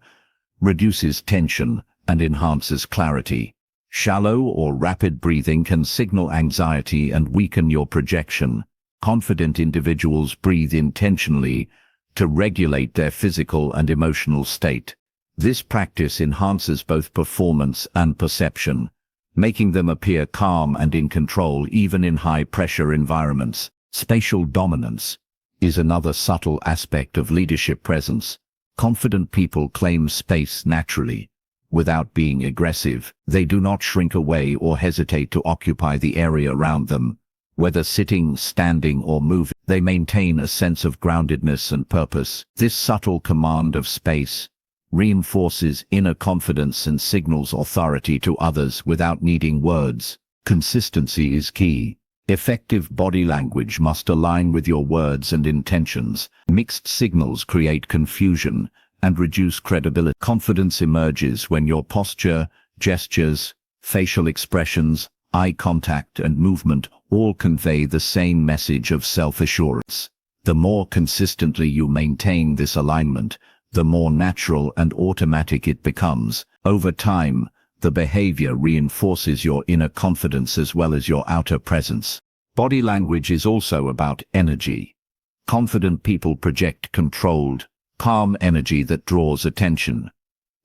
A: reduces tension, and enhances clarity. Shallow or rapid breathing can signal anxiety and weaken your projection. Confident individuals breathe intentionally to regulate their physical and emotional state. This practice enhances both performance and perception, making them appear calm and in control even in high-pressure environments. Spatial dominance is another subtle aspect of leadership presence. Confident people claim space naturally. Without being aggressive, they do not shrink away or hesitate to occupy the area around them. Whether sitting, standing, or moving, they maintain a sense of groundedness and purpose. This subtle command of space reinforces inner confidence and signals authority to others without needing words. Consistency is key. Effective body language must align with your words and intentions. Mixed signals create confusion and reduce credibility. Confidence emerges when your posture, gestures, facial expressions, eye contact, and movement all convey the same message of self-assurance. The more consistently you maintain this alignment, the more natural and automatic it becomes. Over time, the behavior reinforces your inner confidence as well as your outer presence. Body language is also about energy. Confident people project controlled, calm energy that draws attention.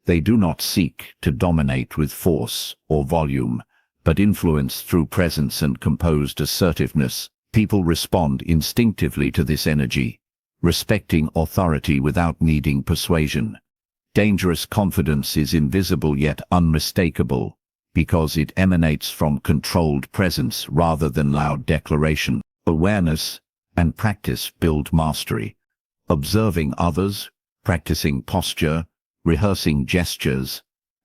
A: They do not seek to dominate with force or volume, but influence through presence and composed assertiveness. People respond instinctively to this energy, respecting authority without needing persuasion. Dangerous confidence is invisible yet unmistakable, because it emanates from controlled presence rather than loud declaration. Awareness and practice build mastery. Observing others, practicing posture, rehearsing gestures,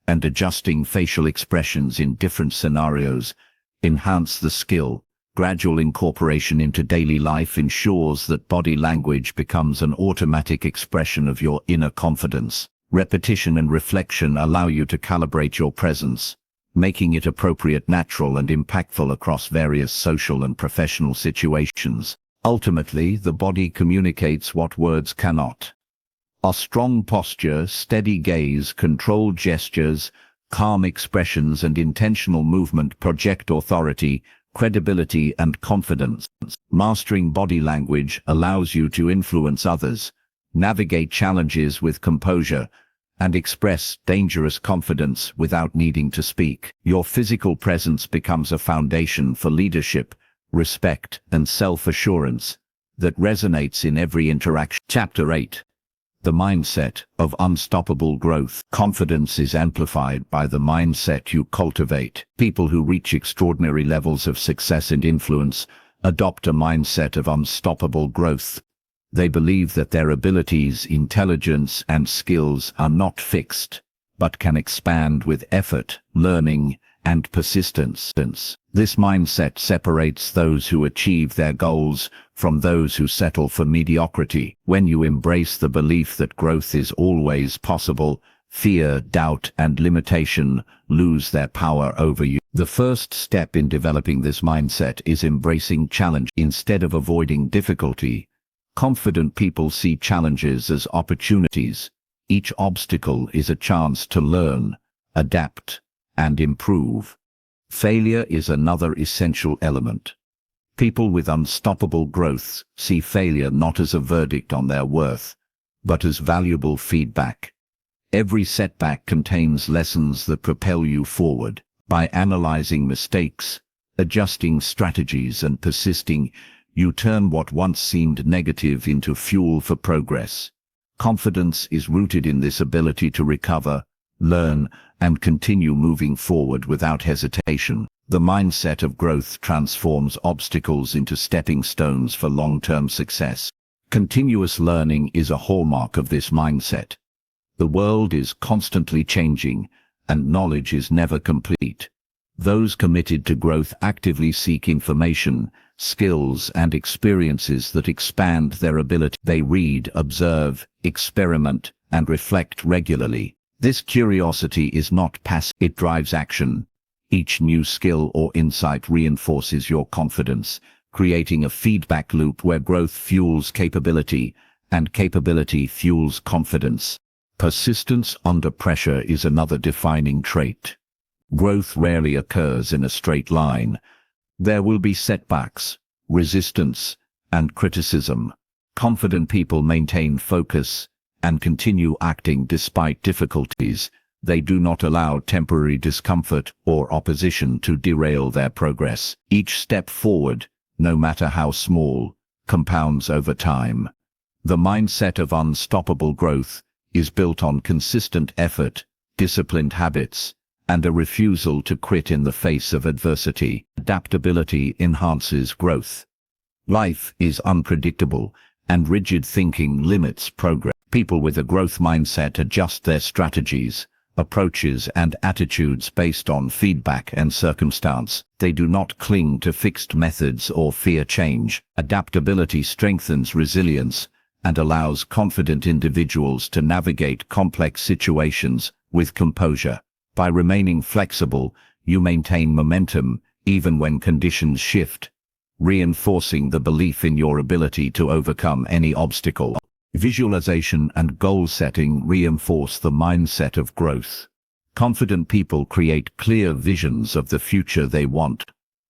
A: and adjusting facial expressions in different scenarios enhance the skill. Gradual incorporation into daily life ensures that body language becomes an automatic expression of your inner confidence. Repetition and reflection allow you to calibrate your presence, making it appropriate, natural, and impactful across various social and professional situations. Ultimately, the body communicates what words cannot. A strong posture, steady gaze, controlled gestures, calm expressions, and intentional movement project authority, credibility, and confidence. Mastering body language allows you to influence others, navigate challenges with composure, and express dangerous confidence without needing to speak. Your physical presence becomes a foundation for leadership, respect, and self-assurance that resonates in every interaction. Chapter 8. The mindset of unstoppable growth. Confidence is amplified by the mindset you cultivate. People who reach extraordinary levels of success and influence adopt a mindset of unstoppable growth. They believe that their abilities, intelligence, and skills are not fixed, but can expand with effort, learning, and persistence. This mindset separates those who achieve their goals from those who settle for mediocrity. When you embrace the belief that growth is always possible, fear, doubt, and limitation lose their power over you. The first step in developing this mindset is embracing challenge. Instead of avoiding difficulty, confident people see challenges as opportunities. Each obstacle is a chance to learn, adapt, and improve. Failure is another essential element. People with unstoppable growth see failure not as a verdict on their worth, but as valuable feedback. Every setback contains lessons that propel you forward. By analyzing mistakes, adjusting strategies, and persisting, you turn what once seemed negative into fuel for progress. Confidence is rooted in this ability to recover, learn, and continue moving forward without hesitation. The mindset of growth transforms obstacles into stepping stones for long-term success. Continuous learning is a hallmark of this mindset. The world is constantly changing, and knowledge is never complete. Those committed to growth actively seek information, skills, and experiences that expand their ability. They read, observe, experiment, and reflect regularly. This curiosity is not passive, it drives action. Each new skill or insight reinforces your confidence, creating a feedback loop where growth fuels capability, and capability fuels confidence. Persistence under pressure is another defining trait. Growth rarely occurs in a straight line. There will be setbacks, resistance, and criticism. Confident people maintain focus and continue acting despite difficulties. They do not allow temporary discomfort or opposition to derail their progress. Each step forward, no matter how small, compounds over time. The mindset of unstoppable growth is built on consistent effort, disciplined habits, and a refusal to quit in the face of adversity. Adaptability enhances growth. Life is unpredictable, and rigid thinking limits progress. People with a growth mindset adjust their strategies, approaches, and attitudes based on feedback and circumstance. They do not cling to fixed methods or fear change. Adaptability strengthens resilience and allows confident individuals to navigate complex situations with composure. By remaining flexible, you maintain momentum even when conditions shift. reinforcing the belief in your ability to overcome any obstacle. Visualization and goal setting reinforce the mindset of growth. Confident people create clear visions of the future they want,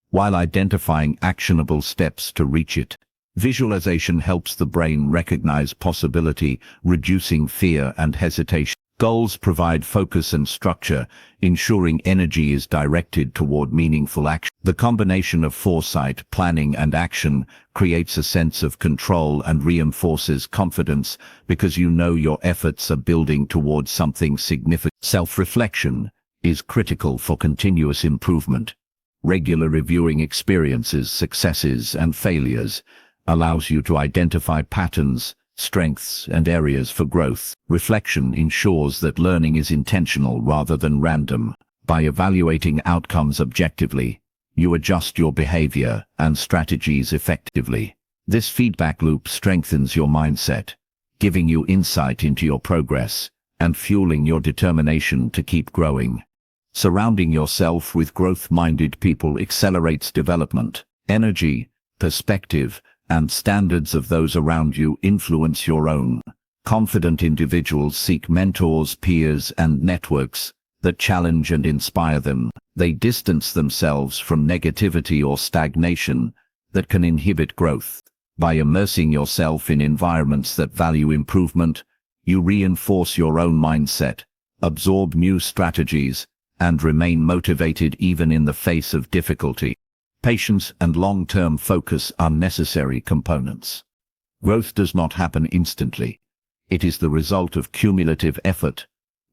A: while identifying actionable steps to reach it. Visualization helps the brain recognize possibility, reducing fear and hesitation. Goals provide focus and structure, ensuring energy is directed toward meaningful action. The combination of foresight, planning, and action creates a sense of control and reinforces confidence because you know your efforts are building towards something significant. Self-reflection is critical for continuous improvement. Regular reviewing experiences, successes, and failures allows you to identify patterns, strengths, and areas for growth. Reflection ensures that learning is intentional rather than random. By evaluating outcomes objectively, you adjust your behavior and strategies effectively. This feedback loop strengthens your mindset, giving you insight into your progress and fueling your determination to keep growing. Surrounding yourself with growth-minded people accelerates development. Energy, perspective, and standards of those around you influence your own. Confident individuals seek mentors, peers, and networks that challenge and inspire them. They distance themselves from negativity or stagnation that can inhibit growth. By immersing yourself in environments that value improvement, you reinforce your own mindset, absorb new strategies, and remain motivated even in the face of difficulty. Patience and long-term focus are necessary components. Growth does not happen instantly. It is the result of cumulative effort,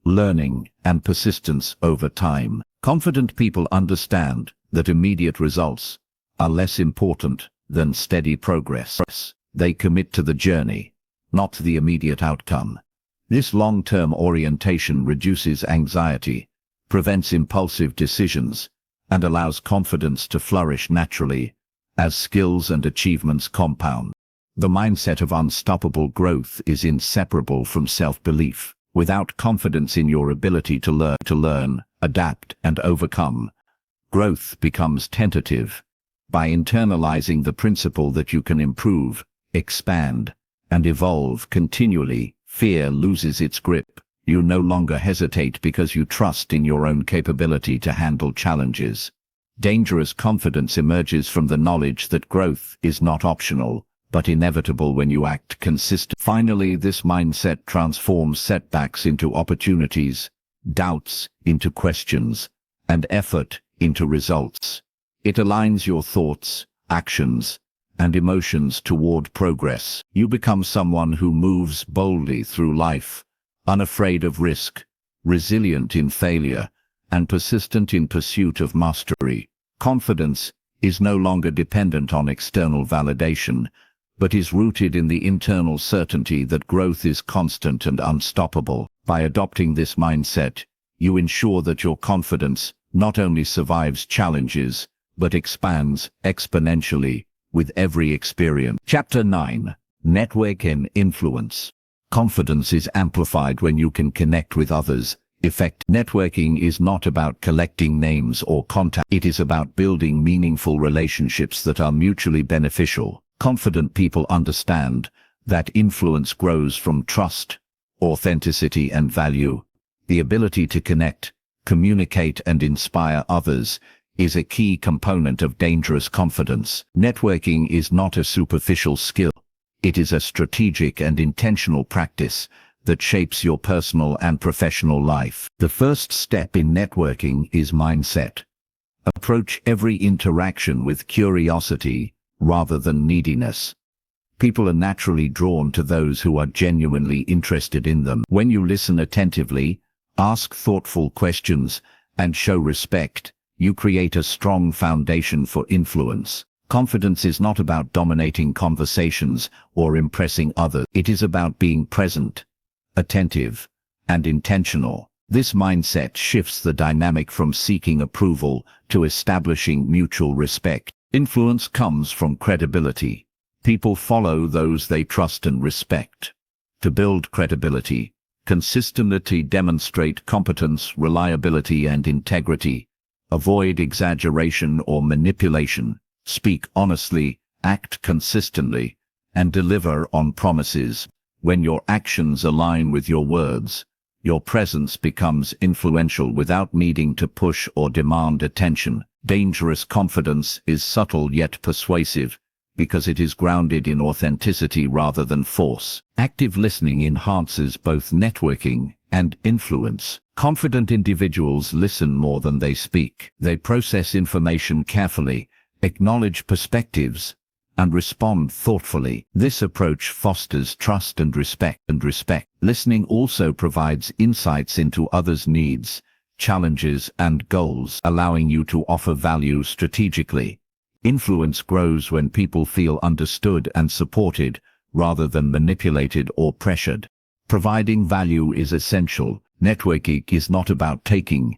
A: learning, and persistence over time. Confident people understand that immediate results are less important than steady progress. They commit to the journey, not the immediate outcome. This long-term orientation reduces anxiety, prevents impulsive decisions, and allows confidence to flourish naturally as skills and achievements compound. The mindset of unstoppable growth is inseparable from self-belief. Without confidence in your ability to learn, adapt, and overcome, growth becomes tentative. By internalizing the principle that you can improve, expand, and evolve continually, fear loses its grip. You no longer hesitate because you trust in your own capability to handle challenges. Dangerous confidence emerges from the knowledge that growth is not optional, but inevitable when you act consistently. Finally, this mindset transforms setbacks into opportunities, doubts into questions, and effort into results. It aligns your thoughts, actions, and emotions toward progress. You become someone who moves boldly through life, unafraid of risk, resilient in failure, and persistent in pursuit of mastery. Confidence is no longer dependent on external validation, but is rooted in the internal certainty that growth is constant and unstoppable. By adopting this mindset, you ensure that your confidence not only survives challenges, but expands exponentially with every experience. Chapter 9. Network and Influence. Confidence is amplified when you can connect with others. Networking is not about collecting names or contacts. It is about building meaningful relationships that are mutually beneficial. Confident people understand that influence grows from trust, authenticity, and value. The ability to connect, communicate, and inspire others is a key component of dangerous confidence. Networking is not a superficial skill. It is a strategic and intentional practice that shapes your personal and professional life. The first step in networking is mindset. Approach every interaction with curiosity rather than neediness. People are naturally drawn to those who are genuinely interested in them. When you listen attentively, ask thoughtful questions, and show respect, you create a strong foundation for influence. Confidence is not about dominating conversations or impressing others. It is about being present, attentive, and intentional. This mindset shifts the dynamic from seeking approval to establishing mutual respect. Influence comes from credibility. People follow those they trust and respect. To build credibility, consistently demonstrate competence, reliability, and integrity. Avoid exaggeration or manipulation. Speak honestly, act consistently, and deliver on promises. When your actions align with your words, your presence becomes influential without needing to push or demand attention. Dangerous confidence is subtle yet persuasive, because it is grounded in authenticity rather than force. Active listening enhances both networking and influence. Confident individuals listen more than they speak. They process information carefully, acknowledge perspectives, and respond thoughtfully. This approach fosters trust and respect. Listening also provides insights into others' needs, challenges, and goals, allowing you to offer value strategically. Influence grows when people feel understood and supported, rather than manipulated or pressured. Providing value is essential. Networking is not about taking,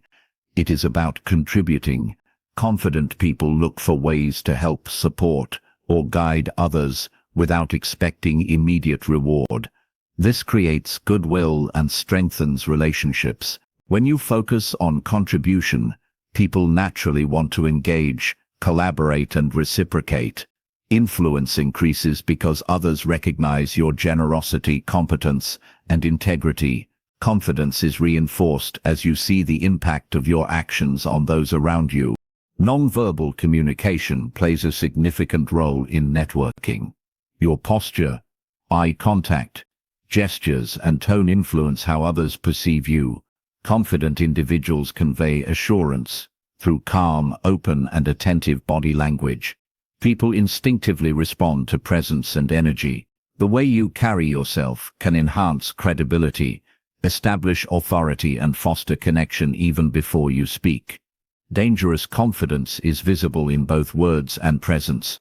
A: it is about contributing. Confident people look for ways to help, support, or guide others without expecting immediate reward. This creates goodwill and strengthens relationships. When you focus on contribution, people naturally want to engage, collaborate, and reciprocate. Influence increases because others recognize your generosity, competence, and integrity. Confidence is reinforced as you see the impact of your actions on those around you. Nonverbal communication plays a significant role in networking. Your posture, eye contact, gestures, and tone influence how others perceive you. Confident individuals convey assurance through calm, open, and attentive body language. People instinctively respond to presence and energy. The way you carry yourself can enhance credibility, establish authority, and foster connection even before you speak. Dangerous confidence is visible in both words and presence.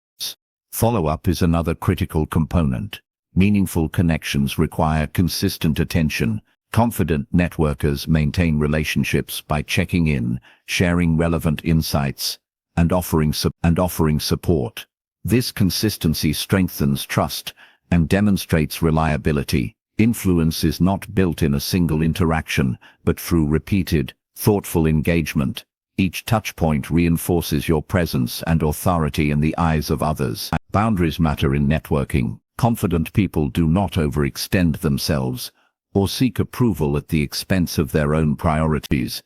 A: Follow-up is another critical component. Meaningful connections require consistent attention. Confident networkers maintain relationships by checking in, sharing relevant insights, and offering support. This consistency strengthens trust and demonstrates reliability. Influence is not built in a single interaction, but through repeated, thoughtful engagement. Each touchpoint reinforces your presence and authority in the eyes of others. Boundaries matter in networking. Confident people do not overextend themselves or seek approval at the expense of their own priorities.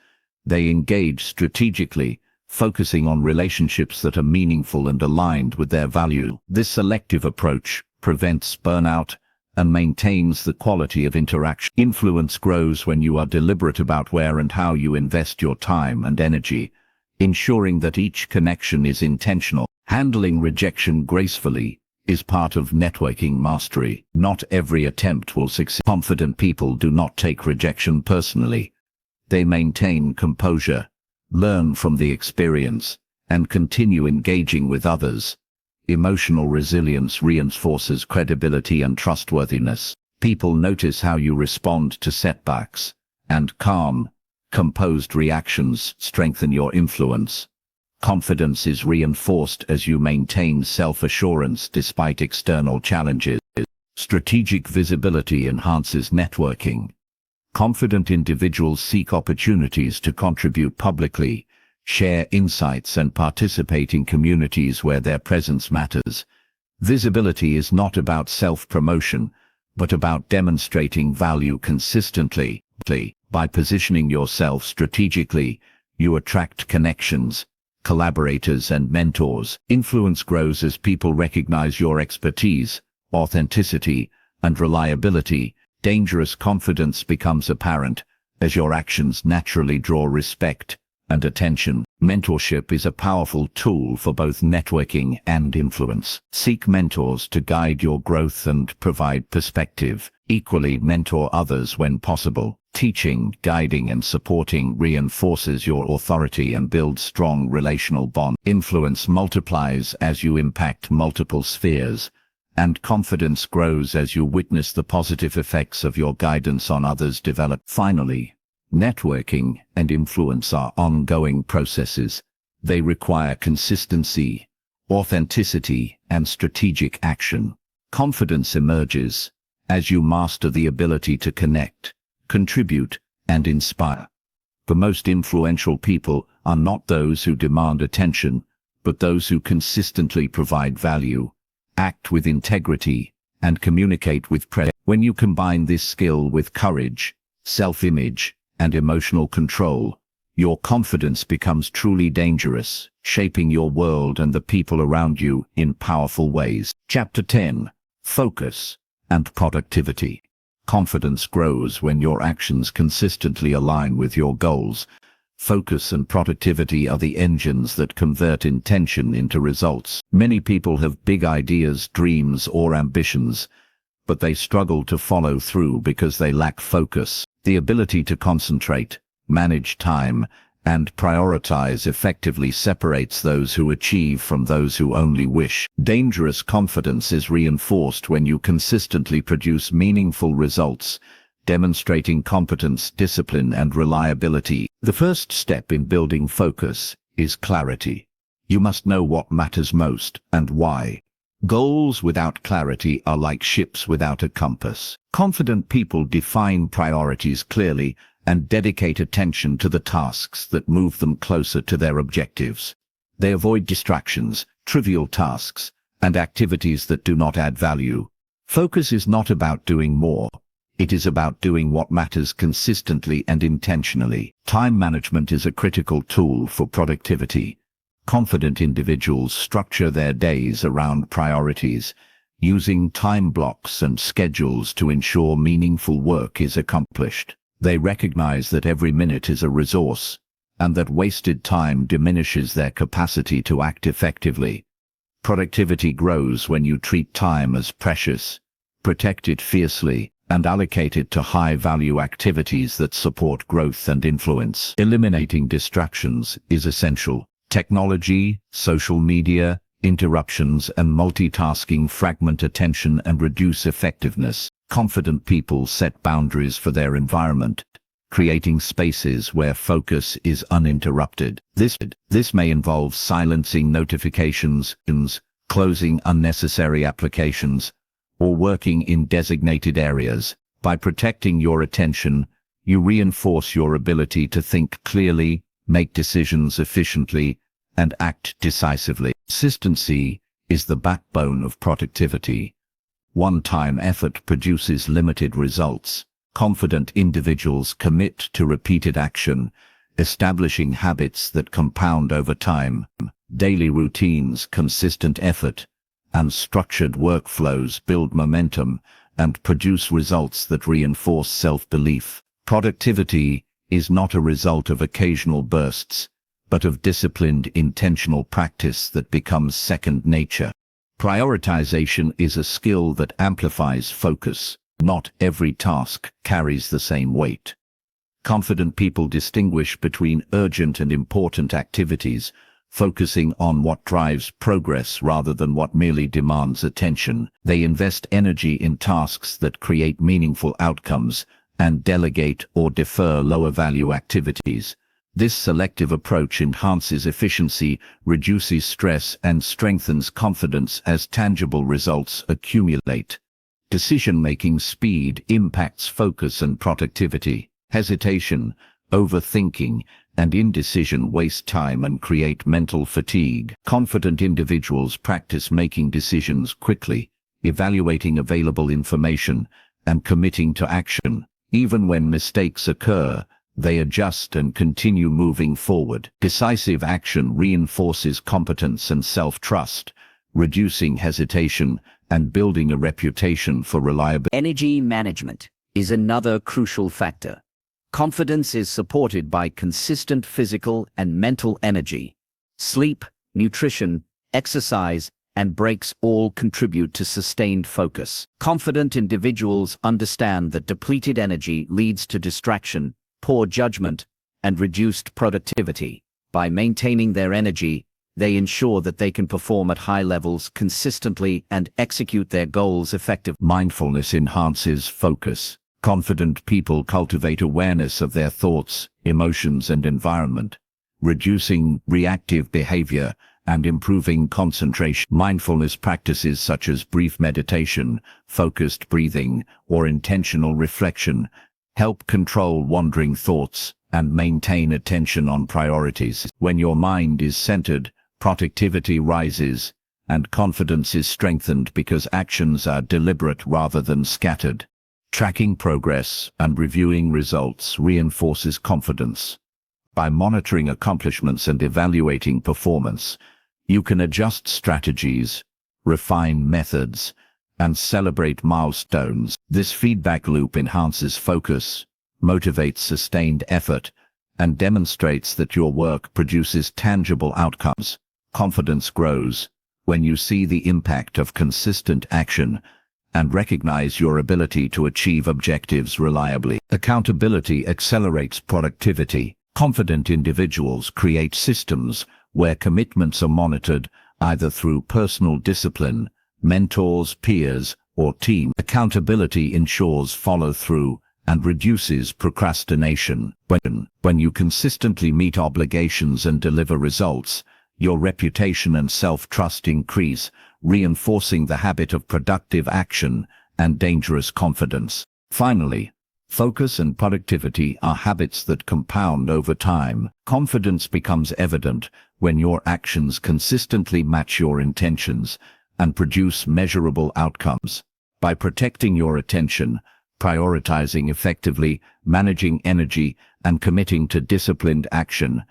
A: They engage strategically, focusing on relationships that are meaningful and aligned with their value. This selective approach prevents burnout and maintains the quality of interaction. Influence grows when you are deliberate about where and how you invest your time and energy, ensuring that each connection is intentional. Handling rejection gracefully is part of networking mastery. Not every attempt will succeed. Confident people do not take rejection personally. They maintain composure, learn from the experience, and continue engaging with others. Emotional resilience reinforces credibility and trustworthiness. People notice how you respond to setbacks, and calm, composed reactions strengthen your influence. Confidence is reinforced as you maintain self-assurance despite external challenges. Strategic visibility enhances networking. Confident individuals seek opportunities to contribute publicly, share insights, and participate in communities where their presence matters. Visibility is not about self-promotion, but about demonstrating value consistently. By positioning yourself strategically, you attract connections, collaborators, and mentors. Influence grows as people recognize your expertise, authenticity, and reliability. Dangerous confidence becomes apparent as your actions naturally draw respect and attention. Mentorship is a powerful tool for both networking and influence. Seek mentors to guide your growth and provide perspective. Equally, mentor others when possible. Teaching, guiding, and supporting reinforces your authority and builds strong relational bonds. Influence multiplies as you impact multiple spheres, and confidence grows as you witness the positive effects of your guidance on others develop. Finally, networking and influence are ongoing processes. They require consistency, authenticity, and strategic action. Confidence emerges as you master the ability to connect, contribute, and inspire. The most influential people are not those who demand attention, but those who consistently provide value, act with integrity, and communicate with presence. When you combine this skill with courage, self-image, and emotional control, your confidence becomes truly dangerous, shaping your world and the people around you in powerful ways. Chapter 10. Focus and Productivity. Confidence grows when your actions consistently align with your goals. Focus and productivity are the engines that convert intention into results. Many people have big ideas, dreams, or ambitions, but they struggle to follow through because they lack focus. The ability to concentrate, manage time, and prioritize effectively separates those who achieve from those who only wish. Dangerous confidence is reinforced when you consistently produce meaningful results, demonstrating competence, discipline, and reliability. The first step in building focus is clarity. You must know what matters most and why. Goals without clarity are like ships without a compass. Confident people define priorities clearly and dedicate attention to the tasks that move them closer to their objectives. They avoid distractions, trivial tasks, and activities that do not add value. Focus is not about doing more. It is about doing what matters consistently and intentionally. Time management is a critical tool for productivity. Confident individuals structure their days around priorities, using time blocks and schedules to ensure meaningful work is accomplished. They recognize that every minute is a resource, and that wasted time diminishes their capacity to act effectively. Productivity grows when you treat time as precious, protect it fiercely, and allocate it to high-value activities that support growth and influence. Eliminating distractions is essential. Technology, social media, interruptions, and multitasking fragment attention and reduce effectiveness. Confident people set boundaries for their environment, creating spaces where focus is uninterrupted. This may involve silencing notifications, closing unnecessary applications, or working in designated areas. By protecting your attention, you reinforce your ability to think clearly, make decisions efficiently, and act decisively. Consistency is the backbone of productivity. One-time effort produces limited results. Confident individuals commit to repeated action, establishing habits that compound over time. Daily routines, consistent effort, and structured workflows build momentum and produce results that reinforce self-belief. Productivity is not a result of occasional bursts, but of disciplined, intentional practice that becomes second nature. Prioritization is a skill that amplifies focus. Not every task carries the same weight. Confident people distinguish between urgent and important activities, focusing on what drives progress rather than what merely demands attention. They invest energy in tasks that create meaningful outcomes and delegate or defer lower-value activities. This selective approach enhances efficiency, reduces stress, and strengthens confidence as tangible results accumulate. Decision-making speed impacts focus and productivity. Hesitation, overthinking, and indecision waste time and create mental fatigue. Confident individuals practice making decisions quickly, evaluating available information, and committing to action. Even when mistakes occur, they adjust and continue moving forward. Decisive action reinforces competence and self-trust, reducing hesitation and building a reputation for reliability.
B: Energy management is another crucial factor. Confidence is supported by consistent physical and mental energy. Sleep, nutrition, exercise, and breaks all contribute to sustained focus. Confident individuals understand that depleted energy leads to distraction, poor judgment, and reduced productivity. By maintaining their energy, they ensure that they can perform at high levels consistently and execute their goals effectively.
A: Mindfulness enhances focus. Confident people cultivate awareness of their thoughts, emotions, and environment, reducing reactive behavior and improving concentration. Mindfulness practices such as brief meditation, focused breathing, or intentional reflection help control wandering thoughts and maintain attention on priorities. When your mind is centered, productivity rises, and confidence is strengthened because actions are deliberate rather than scattered. Tracking progress and reviewing results reinforces confidence. By monitoring accomplishments and evaluating performance, you can adjust strategies, refine methods, and celebrate milestones. This feedback loop enhances focus, motivates sustained effort, and demonstrates that your work produces tangible outcomes. Confidence grows when you see the impact of consistent action and recognize your ability to achieve objectives reliably. Accountability accelerates productivity. Confident individuals create systems where commitments are monitored either through personal discipline, mentors, peers, or team. Accountability ensures follow-through and reduces procrastination. When you consistently meet obligations and deliver results, your reputation and self-trust increase, reinforcing the habit of productive action and dangerous confidence. Finally, focus and productivity are habits that compound over time. Confidence becomes evident when your actions consistently match your intentions and produce measurable outcomes. By protecting your attention, prioritizing effectively, managing energy, and committing to disciplined action,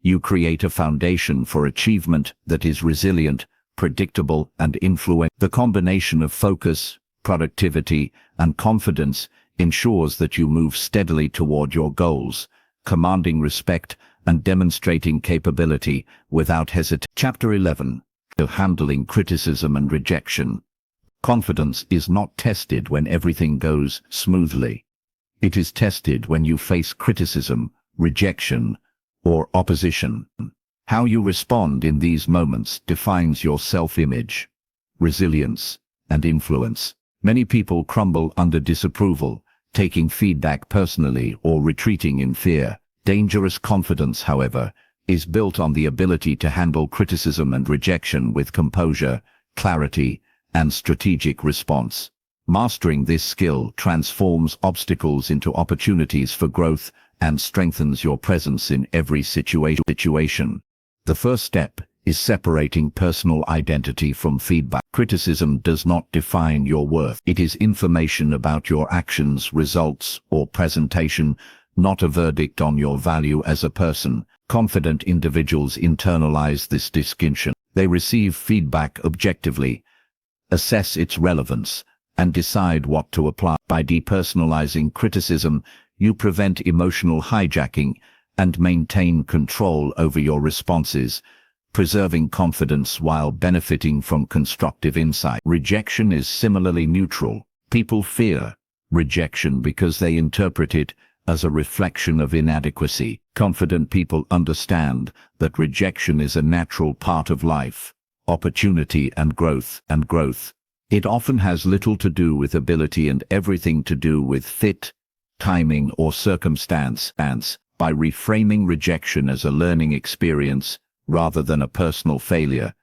A: you create a foundation for achievement that is resilient, predictable, and influential. The combination of focus, productivity, and confidence ensures that you move steadily toward your goals, commanding respect and demonstrating capability without hesitation. Chapter 11. Handling criticism and rejection. Confidence is not tested when everything goes smoothly. It is tested when you face criticism, rejection, or opposition. How you respond in these moments defines your self-image, resilience, and influence. Many people crumble under disapproval, taking feedback personally or retreating in fear. Dangerous confidence, however, is built on the ability to handle criticism and rejection with composure, clarity, and strategic response. Mastering this skill transforms obstacles into opportunities for growth and strengthens your presence in every situation. The first step is separating personal identity from feedback. Criticism does not define your worth. It is information about your actions, results, or presentation, not a verdict on your value as a person. Confident individuals internalize this distinction. They receive feedback objectively, assess its relevance, and decide what to apply. By depersonalizing criticism, you prevent emotional hijacking and maintain control over your responses, preserving confidence while benefiting from constructive insight. Rejection is similarly neutral. People fear rejection because they interpret it as a reflection of inadequacy. Confident people understand that rejection is a natural part of life, opportunity and growth. It often has little to do with ability and everything to do with fit, timing, or circumstance. By reframing rejection as a learning experience rather than a personal failure,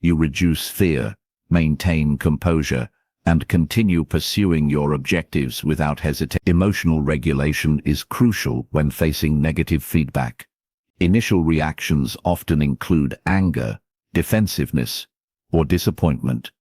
A: you reduce fear, maintain composure, and continue pursuing your objectives without hesitation. Emotional regulation is crucial when facing negative feedback. Initial reactions often include anger, defensiveness, or disappointment.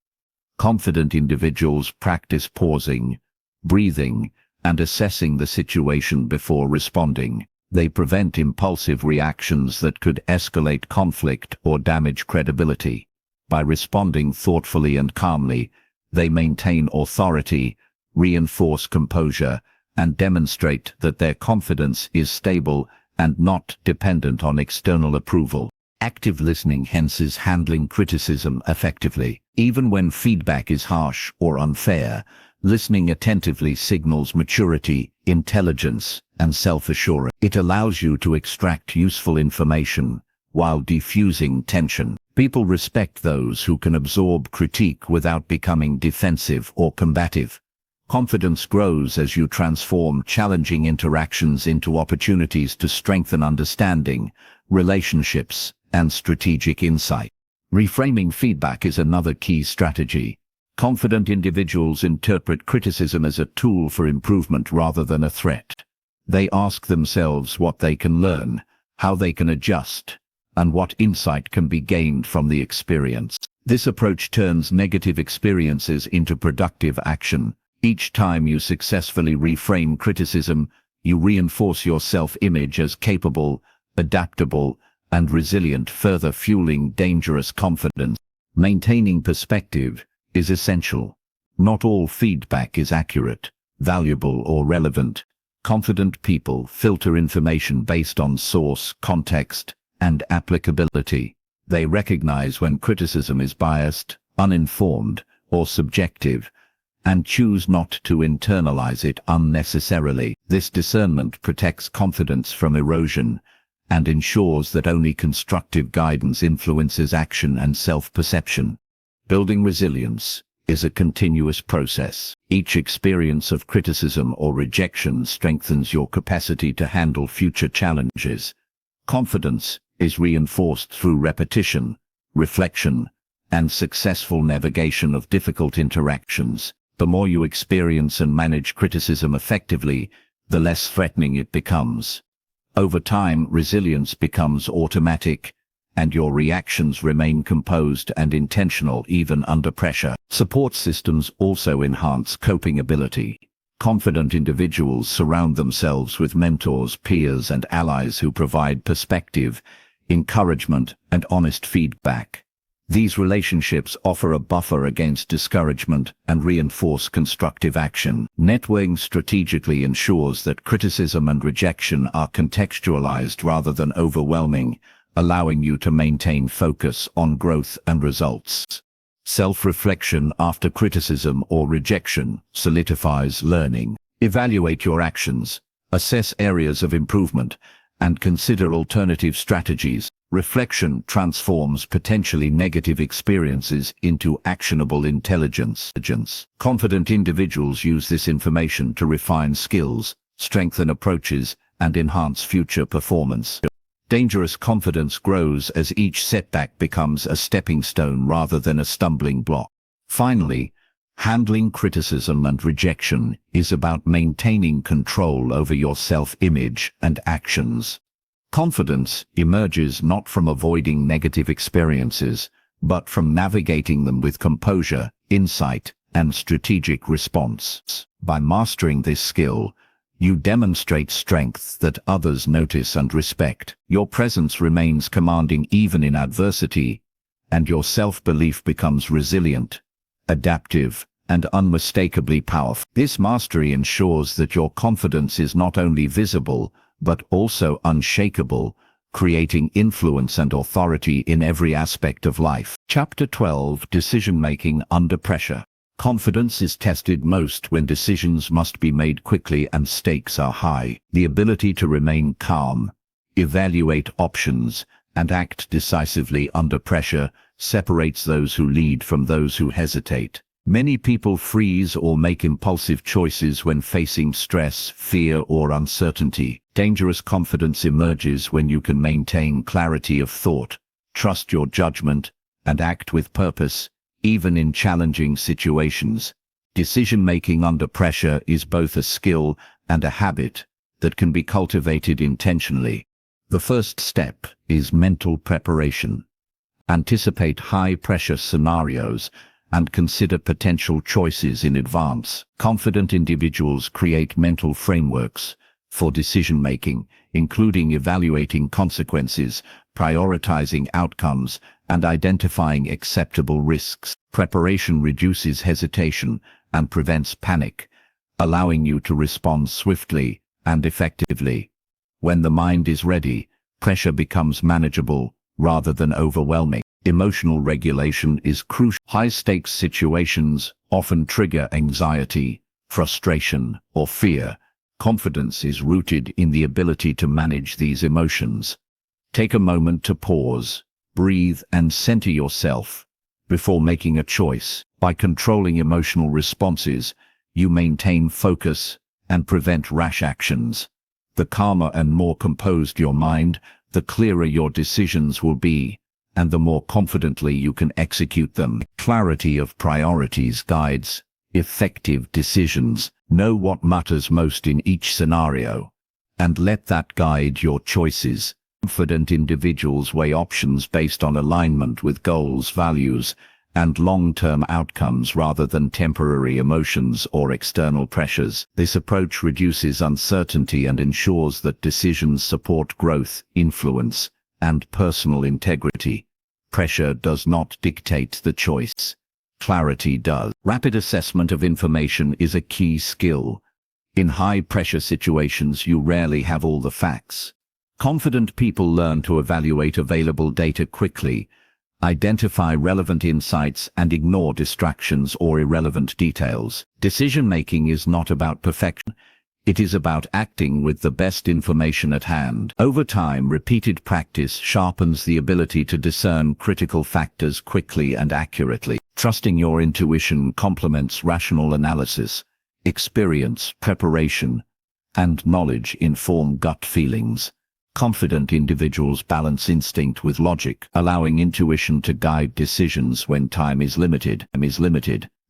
A: Confident individuals practice pausing, breathing, and assessing the situation before responding. They prevent impulsive reactions that could escalate conflict or damage credibility. By responding thoughtfully and calmly, they maintain authority, reinforce composure, and demonstrate that their confidence is stable and not dependent on external approval. Active listening hence is handling criticism effectively. Even when feedback is harsh or unfair, listening attentively signals maturity, intelligence, and self-assurance. It allows you to extract useful information while diffusing tension. People respect those who can absorb critique without becoming defensive or combative. Confidence grows as you transform challenging interactions into opportunities to strengthen understanding, relationships, and strategic insight. Reframing feedback is another key strategy. Confident individuals interpret criticism as a tool for improvement rather than a threat. They ask themselves what they can learn, how they can adjust, and what insight can be gained from the experience. This approach turns negative experiences into productive action. Each time you successfully reframe criticism, you reinforce your self-image as capable, adaptable, and resilient, further fueling dangerous confidence. Maintaining perspective is essential. Not all feedback is accurate, valuable, or relevant. Confident people filter information based on source, context, and applicability. They recognize when criticism is biased, uninformed, or subjective, and choose not to internalize it unnecessarily. This discernment protects confidence from erosion and ensures that only constructive guidance influences action and self-perception. Building resilience is a continuous process. Each experience of criticism or rejection strengthens your capacity to handle future challenges. Confidence is reinforced through repetition, reflection, and successful navigation of difficult interactions. The more you experience and manage criticism effectively, the less threatening it becomes. Over time, resilience becomes automatic, and your reactions remain composed and intentional even under pressure. Support systems also enhance coping ability. Confident individuals surround themselves with mentors, peers, and allies who provide perspective, encouragement, and honest feedback. These relationships offer a buffer against discouragement and reinforce constructive action. Networking strategically ensures that criticism and rejection are contextualized rather than overwhelming, allowing you to maintain focus on growth and results. Self-reflection after criticism or rejection solidifies learning. Evaluate your actions, assess areas of improvement, and consider alternative strategies. Reflection transforms potentially negative experiences into actionable intelligence. Confident individuals use this information to refine skills, strengthen approaches, and enhance future performance. Dangerous confidence grows as each setback becomes a stepping stone rather than a stumbling block. Finally, handling criticism and rejection is about maintaining control over your self-image and actions. Confidence emerges not from avoiding negative experiences, but from navigating them with composure, insight, and strategic response. By mastering this skill, you demonstrate strength that others notice and respect. Your presence remains commanding even in adversity, and your self-belief becomes resilient, adaptive, and unmistakably powerful. This mastery ensures that your confidence is not only visible, but also unshakable, creating influence and authority in every aspect of life. Chapter 12: Decision-Making Under Pressure. Confidence is tested most when decisions must be made quickly and stakes are high. The ability to remain calm, evaluate options, and act decisively under pressure separates those who lead from those who hesitate. Many people freeze or make impulsive choices when facing stress, fear, or uncertainty. Dangerous confidence emerges when you can maintain clarity of thought, trust your judgment, and act with purpose, even in challenging situations. Decision-making under pressure is both a skill and a habit that can be cultivated intentionally. The first step is mental preparation. Anticipate high-pressure scenarios and consider potential choices in advance. Confident individuals create mental frameworks for decision-making, including evaluating consequences, prioritizing outcomes, and identifying acceptable risks. Preparation reduces hesitation and prevents panic, allowing you to respond swiftly and effectively. When the mind is ready, pressure becomes manageable rather than overwhelming. Emotional regulation is crucial. High-stakes situations often trigger anxiety, frustration, or fear. Confidence is rooted in the ability to manage these emotions. Take a moment to pause, breathe, and center yourself before making a choice. By controlling emotional responses, you maintain focus and prevent rash actions. The calmer and more composed your mind, the clearer your decisions will be, and the more confidently you can execute them. Clarity of priorities guides effective decisions. Know what matters most in each scenario, and let that guide your choices. Confident individuals weigh options based on alignment with goals, values, and long-term outcomes rather than temporary emotions or external pressures. This approach reduces uncertainty and ensures that decisions support growth, influence, and personal integrity. Pressure does not dictate the choice. Clarity does. Rapid assessment of information is a key skill. In high-pressure situations, you rarely have all the facts. Confident people learn to evaluate available data quickly, identify relevant insights, and ignore distractions or irrelevant details. Decision-making is not about perfection. It is about acting with the best information at hand. Over time, repeated practice sharpens the ability to discern critical factors quickly and accurately. Trusting your intuition complements rational analysis. Experience, preparation, and knowledge inform gut feelings. Confident individuals balance instinct with logic, allowing intuition to guide decisions when time is limited.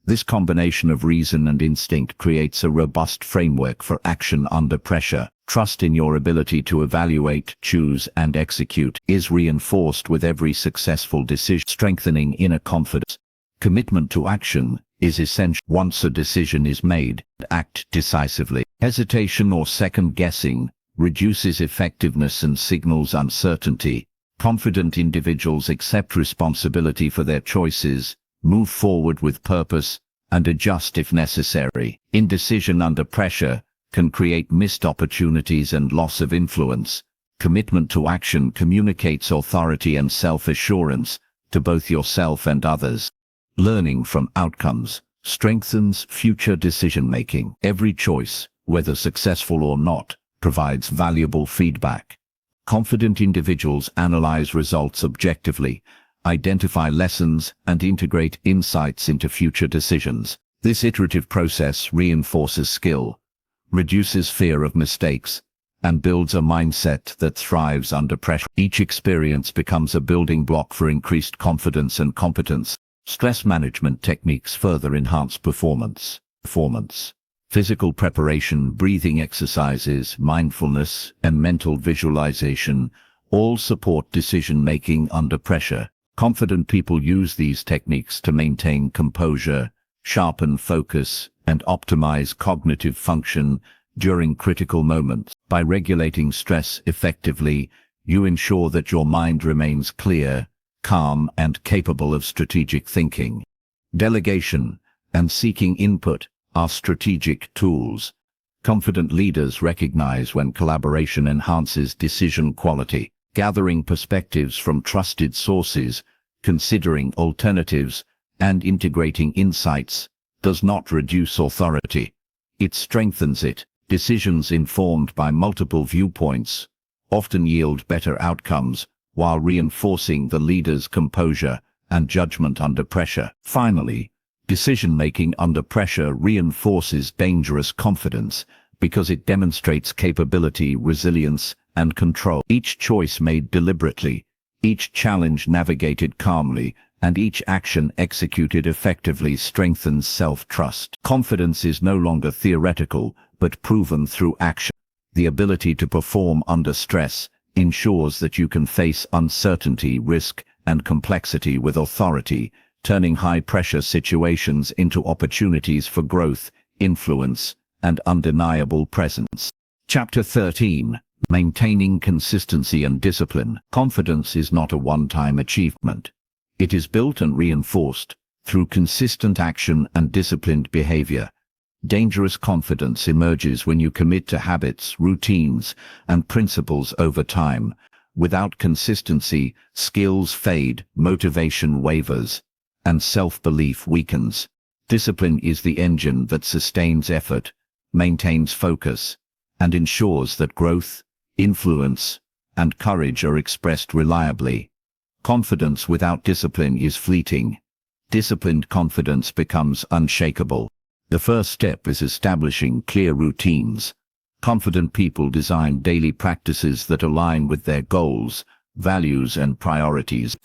A: This combination of reason and instinct creates a robust framework for action under pressure. Trust in your ability to evaluate, choose, and execute is reinforced with every successful decision, strengthening inner confidence. Commitment to action is essential. Once a decision is made, act decisively. Hesitation or second-guessing reduces effectiveness and signals uncertainty. Confident individuals accept responsibility for their choices, move forward with purpose, and adjust if necessary. Indecision under pressure can create missed opportunities and loss of influence. Commitment to action communicates authority and self-assurance to both yourself and others. Learning from outcomes strengthens future decision-making. Every choice, whether successful or not, provides valuable feedback. Confident individuals analyze results objectively, identify lessons, and integrate insights into future decisions. This iterative process reinforces skill, reduces fear of mistakes, and builds a mindset that thrives under pressure. Each experience becomes a building block for increased confidence and competence. Stress management techniques further enhance performance. Physical preparation, breathing exercises, mindfulness, and mental visualization all support decision-making under pressure. Confident people use these techniques to maintain composure, sharpen focus, and optimize cognitive function during critical moments. By regulating stress effectively, you ensure that your mind remains clear, calm, and capable of strategic thinking. Delegation and seeking input are strategic tools. Confident leaders recognize when collaboration enhances decision quality. Gathering perspectives from trusted sources, considering alternatives, and integrating insights does not reduce authority. It strengthens it. Decisions informed by multiple viewpoints often yield better outcomes while reinforcing the leader's composure and judgment under pressure. Finally, decision-making under pressure reinforces dangerous confidence because it demonstrates capability, resilience, and control. Each choice made deliberately, each challenge navigated calmly, and each action executed effectively strengthens self-trust. Confidence is no longer theoretical, but proven through action. The ability to perform under stress ensures that you can face uncertainty, risk, and complexity with authority, turning high-pressure situations into opportunities for growth, influence, and undeniable presence. Chapter 13. Maintaining consistency and discipline. Confidence is not a one-time achievement. It is built and reinforced through consistent action and disciplined behavior. Dangerous confidence emerges when you commit to habits, routines, and principles over time. Without consistency, skills fade, motivation wavers, and self-belief weakens. Discipline is the engine that sustains effort, maintains focus, and ensures that growth, influence, and courage are expressed reliably. Confidence without discipline is fleeting. Disciplined confidence becomes unshakable. The first step is establishing clear routines. Confident people design daily practices that align with their goals, values, and priorities.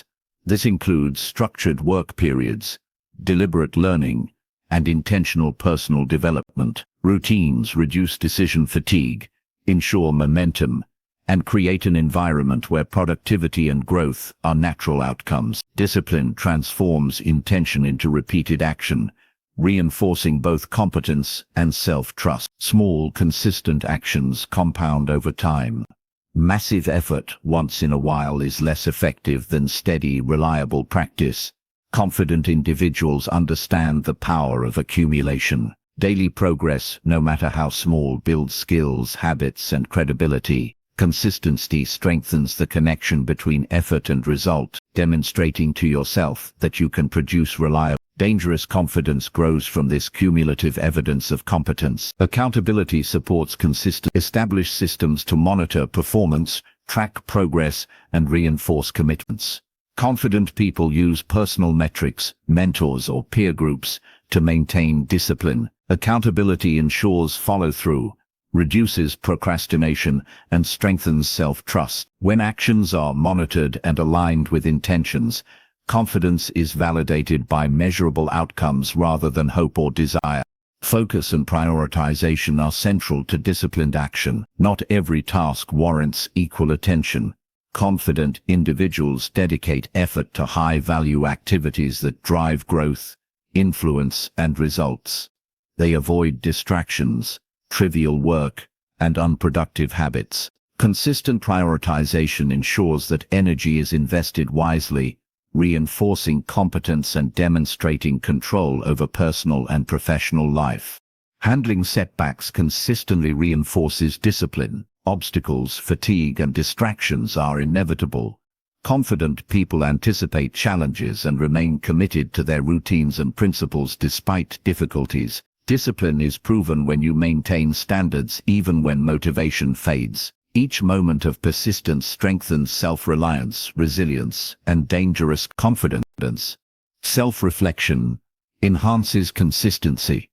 A: This includes structured work periods, deliberate learning, and intentional personal development. Routines reduce decision fatigue, ensure momentum, and create an environment where productivity and growth are natural outcomes. Discipline transforms intention into repeated action, reinforcing both competence and self-trust. Small, consistent actions compound over time. Massive effort once in a while is less effective than steady, reliable practice. Confident individuals understand the power of accumulation. Daily progress, no matter how small, builds skills, habits, and credibility. Consistency strengthens the connection between effort and result, demonstrating to yourself that you can produce reliable. Dangerous confidence grows from this cumulative evidence of competence. Accountability supports consistent, established systems to monitor performance, track progress, and reinforce commitments. Confident people use personal metrics, mentors, or peer groups to maintain discipline. Accountability ensures follow-through, reduces procrastination, and strengthens self-trust. When actions are monitored and aligned with intentions, confidence is validated by measurable outcomes rather than hope or desire. Focus and prioritization are central to disciplined action. Not every task warrants equal attention. Confident individuals dedicate effort to high-value activities that drive growth, influence, and results. They avoid distractions, trivial work, and unproductive habits. Consistent prioritization ensures that energy is invested wisely, reinforcing competence and demonstrating control over personal and professional life. Handling setbacks consistently reinforces discipline. Obstacles, fatigue, and distractions are inevitable. Confident people anticipate challenges and remain committed to their routines and principles despite difficulties. Discipline is proven when you maintain standards even when motivation fades. Each moment of persistence strengthens self-reliance, resilience, and dangerous confidence. Self-reflection enhances consistency.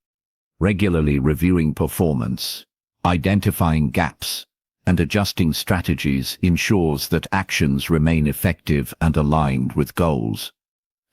A: Regularly reviewing performance, identifying gaps, and adjusting strategies ensures that actions remain effective and aligned with goals.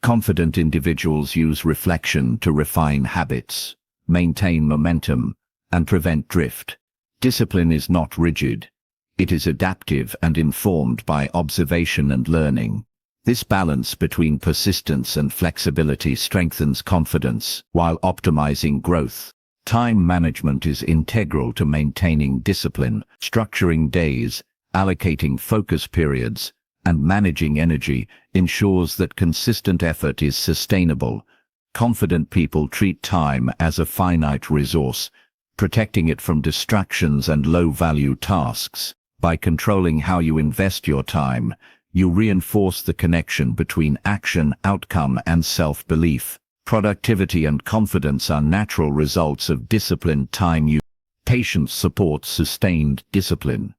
A: Confident individuals use reflection to refine habits, maintain momentum, and prevent drift. Discipline is not rigid. It is adaptive and informed by observation and learning. This balance between persistence and flexibility strengthens confidence while optimizing growth. Time management is integral to maintaining discipline. Structuring days, allocating focus periods, and managing energy ensures that consistent effort is sustainable. Confident people treat time as a finite resource, protecting it from distractions and low-value tasks. By controlling how you invest your time, you reinforce the connection between action, outcome, and self-belief. Productivity and confidence are natural results of disciplined time use. Patience supports sustained discipline.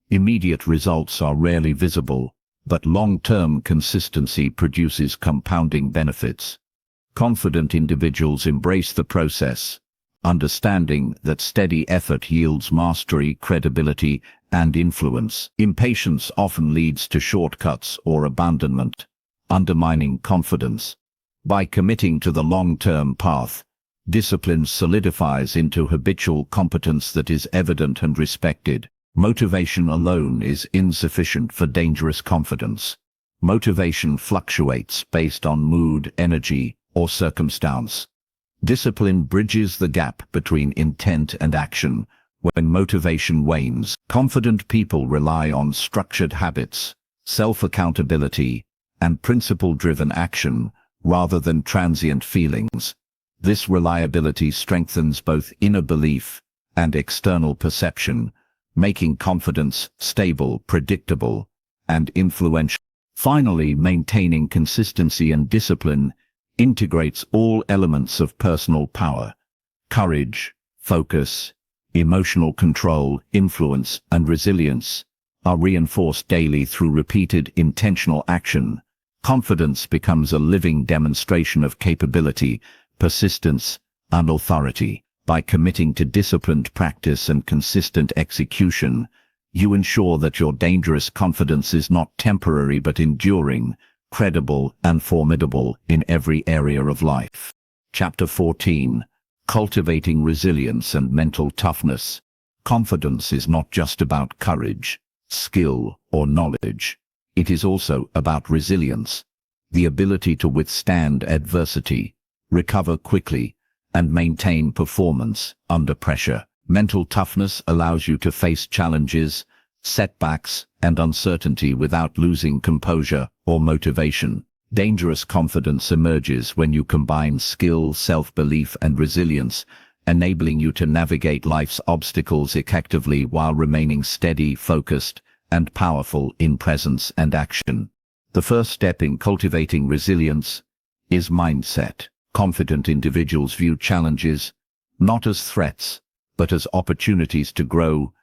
A: Immediate results are rarely visible, but long-term consistency produces compounding benefits. Confident individuals embrace the process, understanding that steady effort yields mastery, credibility, and influence. Impatience often leads to shortcuts or abandonment, undermining confidence. By committing to the long-term path, discipline solidifies into habitual competence that is evident and respected. Motivation alone is insufficient for dangerous confidence. Motivation fluctuates based on mood, energy, or circumstance. Discipline bridges the gap between intent and action. When motivation wanes, confident people rely on structured habits, self-accountability, and principle-driven action, rather than transient feelings. This reliability strengthens both inner belief and external perception, making confidence stable, predictable, and influential. Finally, maintaining consistency and discipline integrates all elements of personal power. Courage, focus, emotional control, influence, and resilience are reinforced daily through repeated intentional action. Confidence becomes a living demonstration of capability, persistence, and authority. By committing to disciplined practice and consistent execution, you ensure that your dangerous confidence is not temporary but enduring, credible, and formidable in every area of life. Chapter 14. Cultivating Resilience and Mental Toughness. Confidence is not just about courage. skill, or knowledge. It is also about resilience, the ability to withstand adversity, recover quickly, and maintain performance under pressure. Mental toughness allows you to face challenges, setbacks, and uncertainty without losing composure or motivation. Dangerous confidence emerges when you combine skill, self-belief, and resilience, enabling you to navigate life's obstacles effectively while remaining steady, focused, and powerful in presence and action. The first step in cultivating resilience is mindset. Confident individuals view challenges not as threats, but as opportunities to grow,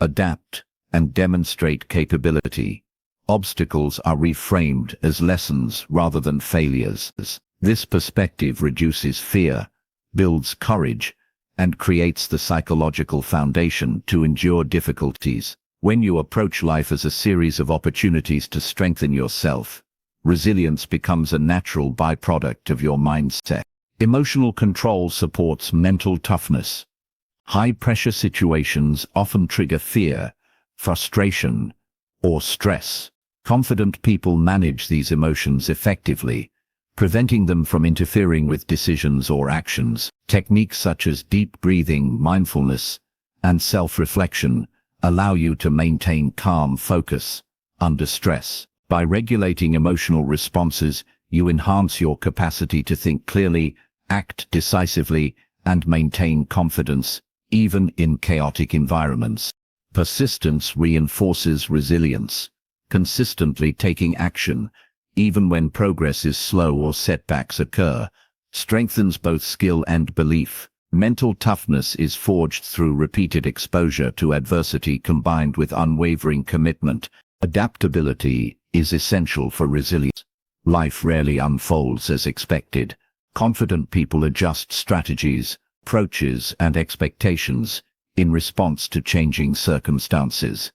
A: adapt, and demonstrate capability. Obstacles are reframed as lessons rather than failures. This perspective reduces fear, builds courage, and creates the psychological foundation to endure difficulties. When you approach life as a series of opportunities to strengthen yourself, resilience becomes a natural byproduct of your mindset. Emotional control supports mental toughness. High-pressure situations often trigger fear, frustration, or stress. Confident people manage these emotions effectively, preventing them from interfering with decisions or actions. Techniques such as deep breathing, mindfulness, and self-reflection allow you to maintain calm focus under stress. By regulating emotional responses, you enhance your capacity to think clearly, act decisively, and maintain confidence, even in chaotic environments. Persistence reinforces resilience. Consistently taking action, even when progress is slow or setbacks occur, strengthens both skill and belief. Mental toughness is forged through repeated exposure to adversity combined with unwavering commitment. Adaptability is essential for resilience. Life rarely unfolds as expected. Confident people adjust strategies, approaches, and expectations in response to changing circumstances.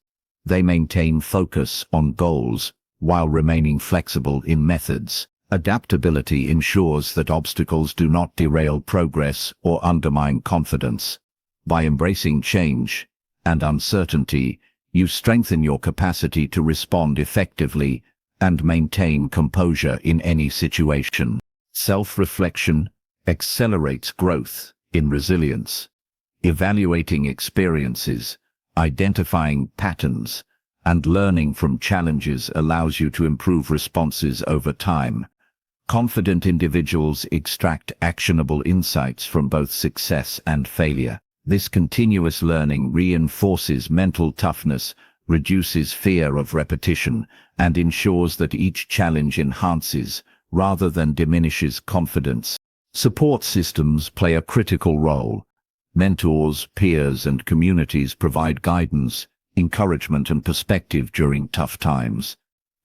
A: They maintain focus on goals while remaining flexible in methods. Adaptability ensures that obstacles do not derail progress or undermine confidence. By embracing change and uncertainty, you strengthen your capacity to respond effectively and maintain composure in any situation. Self-reflection accelerates growth in resilience. Evaluating experiences, identifying patterns, and learning from challenges allows you to improve responses over time. Confident individuals extract actionable insights from both success and failure. This continuous learning reinforces mental toughness, reduces fear of repetition, and ensures that each challenge enhances, rather than diminishes, confidence. Support systems play a critical role. Mentors, peers, and communities provide guidance, encouragement, and perspective during tough times.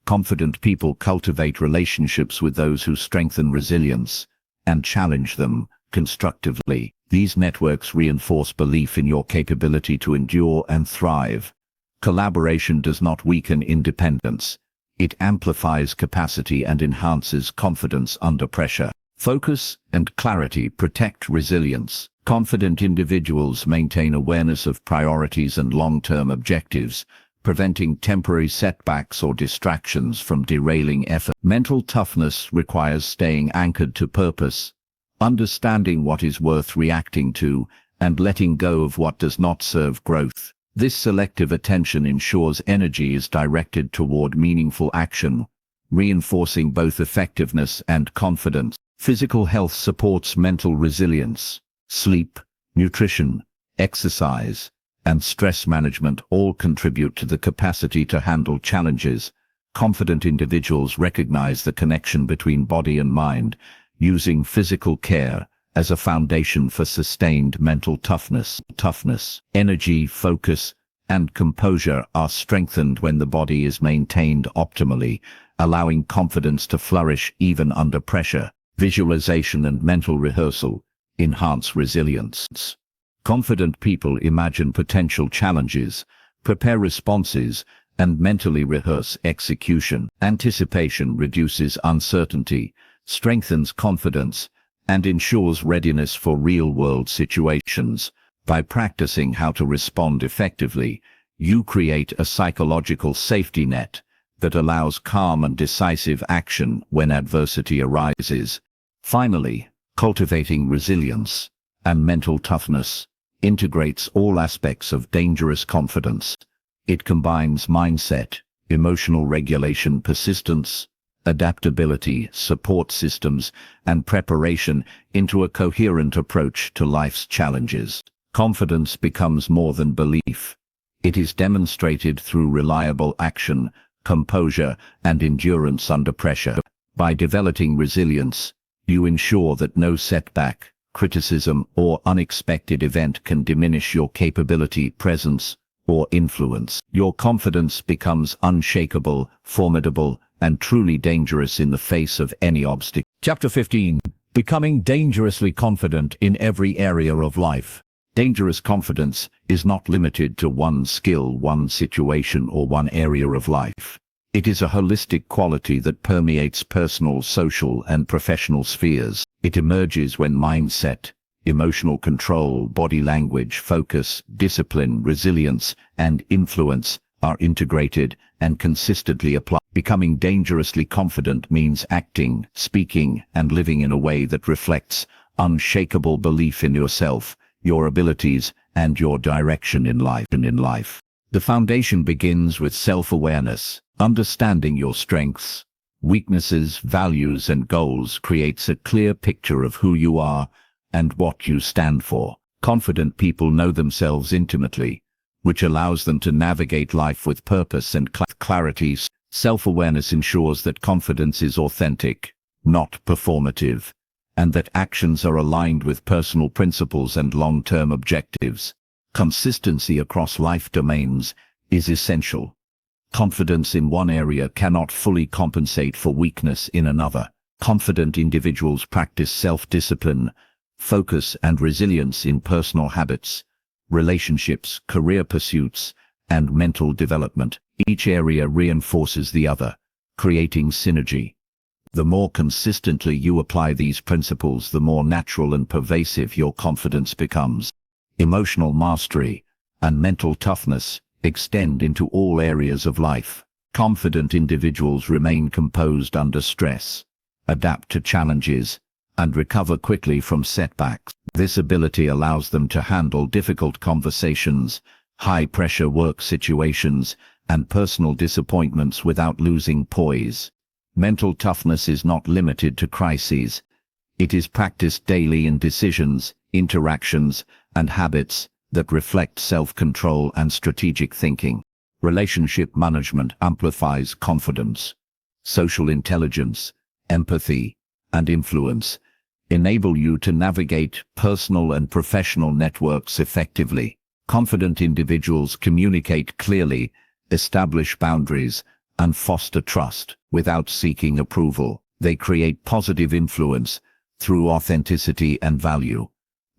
A: Confident people cultivate relationships with those who strengthen resilience and challenge them constructively. These networks reinforce belief in your capability to endure and thrive. Collaboration does not weaken independence. It amplifies capacity and enhances confidence under pressure. Focus and clarity protect resilience. Confident individuals maintain awareness of priorities and long-term objectives, preventing temporary setbacks or distractions from derailing effort. Mental toughness requires staying anchored to purpose, understanding what is worth reacting to, and letting go of what does not serve growth. This selective attention ensures energy is directed toward meaningful action, reinforcing both effectiveness and confidence. Physical health supports mental resilience. Sleep, nutrition, exercise, and stress management all contribute to the capacity to handle challenges. Confident individuals recognize the connection between body and mind, using physical care as a foundation for sustained mental toughness. Energy, focus, and composure are strengthened when the body is maintained optimally, allowing confidence to flourish even under pressure. Visualization and mental rehearsal enhance resilience. Confident people imagine potential challenges, prepare responses, and mentally rehearse execution. Anticipation reduces uncertainty, strengthens confidence, and ensures readiness for real-world situations. By practicing how to respond effectively, You create a psychological safety net that allows calm and decisive action when adversity arises. Finally, cultivating resilience and mental toughness integrates all aspects of dangerous confidence. It combines mindset, emotional regulation, persistence, adaptability, support systems, and preparation into a coherent approach to life's challenges. Confidence becomes more than belief. It is demonstrated through reliable action, composure, and endurance under pressure. By developing resilience, you ensure that no setback, criticism, or unexpected event can diminish your capability, presence, or influence. Your confidence becomes unshakable, formidable, and truly dangerous in the face of any obstacle.
C: Chapter 15. Becoming dangerously confident in every area of life.
A: Dangerous confidence is not limited to one skill, one situation, or one area of life. It is a holistic quality that permeates personal, social, and professional spheres. It emerges when mindset, emotional control, body language, focus, discipline, resilience, and influence are integrated and consistently applied. Becoming dangerously confident means acting, speaking, and living in a way that reflects unshakable belief in yourself, your abilities, and your direction in life. The foundation begins with self-awareness. Understanding your strengths, weaknesses, values, and goals creates a clear picture of who you are and what you stand for. Confident people know themselves intimately, which allows them to navigate life with purpose and clarity. Self-awareness ensures that confidence is authentic, not performative, and that actions are aligned with personal principles and long-term objectives. Consistency across life domains is essential. Confidence in one area cannot fully compensate for weakness in another. Confident individuals practice self-discipline, focus, and resilience in personal habits, relationships, career pursuits, and mental development. Each area reinforces the other, creating synergy. The more consistently you apply these principles, the more natural and pervasive your confidence becomes. Emotional mastery and mental toughness extend into all areas of life. Confident individuals remain composed under stress, adapt to challenges, and recover quickly from setbacks. This ability allows them to handle difficult conversations, high-pressure work situations, and personal disappointments without losing poise. Mental toughness is not limited to crises. It is practiced daily in decisions, interactions, and habits that reflect self-control and strategic thinking. Relationship management amplifies confidence. Social intelligence, empathy, and influence enable you to navigate personal and professional networks effectively. Confident individuals communicate clearly, establish boundaries, and foster trust without seeking approval. They create positive influence through authenticity and value.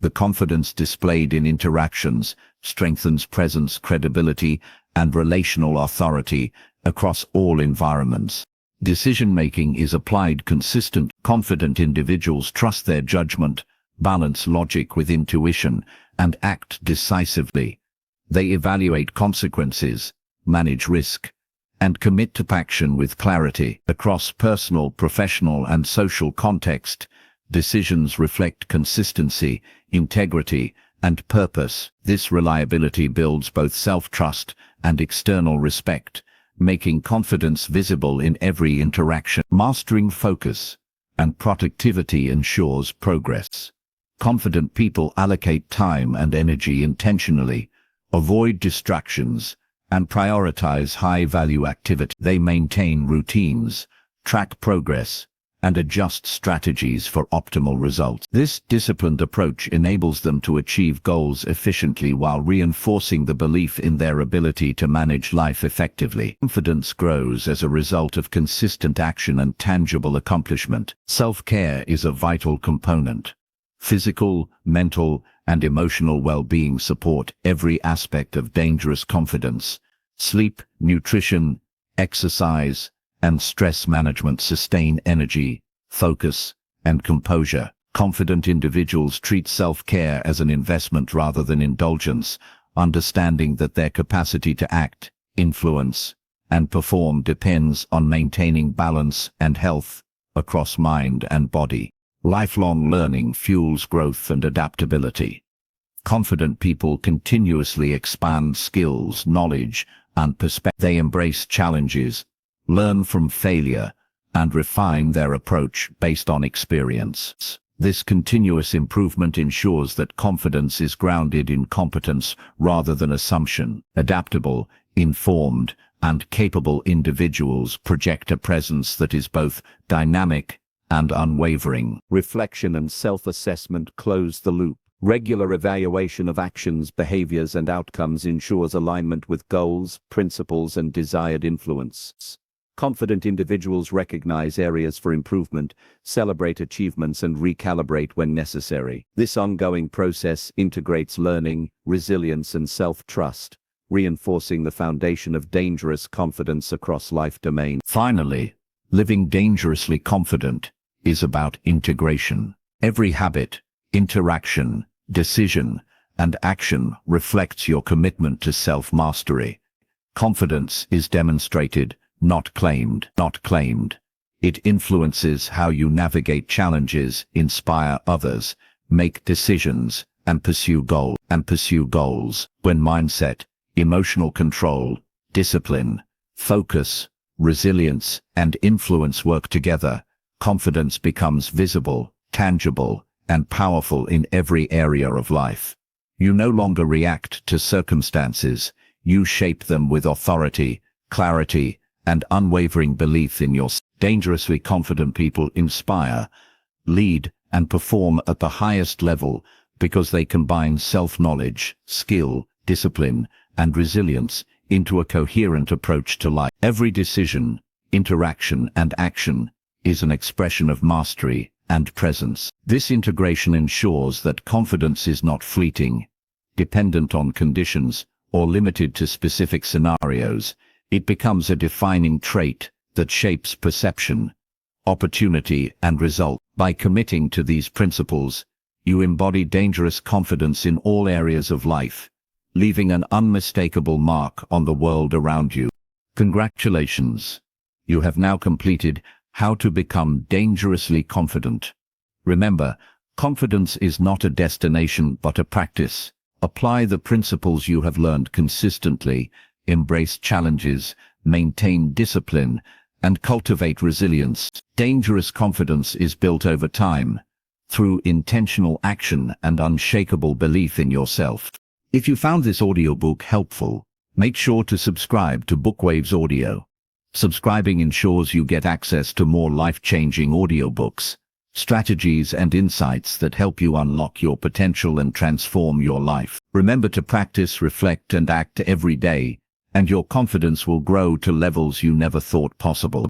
A: The confidence displayed in interactions strengthens presence, credibility, and relational authority across all environments. Decision-making is applied consistent. Confident individuals trust their judgment, balance logic with intuition, and act decisively. They evaluate consequences, manage risk, and commit to action with clarity. Across personal, professional, and social context, decisions reflect consistency, integrity, and purpose. This reliability builds both self-trust and external respect, making confidence visible in every interaction. Mastering focus and productivity ensures progress. Confident people allocate time and energy intentionally, avoid distractions, and prioritize high-value activity. They maintain routines, track progress, and adjust strategies for optimal results. This disciplined approach enables them to achieve goals efficiently while reinforcing the belief in their ability to manage life effectively. Confidence grows as a result of consistent action and tangible accomplishment. Self-care is a vital component. Physical, mental, and emotional well-being support every aspect of dangerous confidence. Sleep, nutrition, exercise, and stress management sustain energy, focus, and composure. Confident individuals treat self-care as an investment rather than indulgence, understanding that their capacity to act, influence, and perform depends on maintaining balance and health across mind and body. Lifelong learning fuels growth and adaptability. Confident people continuously expand skills, knowledge, and perspective. They embrace challenges, learn from failure, and refine their approach based on experience. This continuous improvement ensures that confidence is grounded in competence rather than assumption. Adaptable, informed, and capable individuals project a presence that is both dynamic and unwavering. Reflection and self-assessment close the loop. Regular evaluation of actions, behaviors, and outcomes ensures alignment with goals, principles, and desired influence. Confident individuals recognize areas for improvement, celebrate achievements, and recalibrate when necessary. This ongoing process integrates learning, resilience, and self-trust, reinforcing the foundation of dangerous confidence across life domains. Finally, living dangerously confident is about integration. Every habit, interaction, decision, and action reflects your commitment to self-mastery. Confidence is demonstrated, not claimed. It influences how you navigate challenges, inspire others, make decisions, and pursue goals. When mindset, emotional control, discipline, focus, resilience, and influence work together, confidence becomes visible, tangible, and powerful in every area of life. You no longer react to circumstances, you shape them with authority, clarity, and unwavering belief in yourself. Dangerously confident people inspire, lead, and perform at the highest level because they combine self-knowledge, skill, discipline, and resilience into a coherent approach to life. Every decision, interaction, and action is an expression of mastery and presence. This integration ensures that confidence is not fleeting, dependent on conditions, or limited to specific scenarios. It becomes a defining trait that shapes perception, opportunity, and result. By committing to these principles, you embody dangerous confidence in all areas of life, leaving an unmistakable mark on the world around you. Congratulations! You have now completed How to Become Dangerously Confident. Remember, confidence is not a destination but a practice. Apply the principles you have learned consistently, embrace challenges, maintain discipline, and cultivate resilience. Dangerous confidence is built over time, through intentional action and unshakable belief in yourself. If you found this audiobook helpful, make sure to subscribe to Bookwaves Audio. Subscribing ensures you get access to more life-changing audiobooks, strategies, and insights that help you unlock your potential and transform your life. Remember to practice, reflect, and act every day, and your confidence will grow to levels you never thought possible.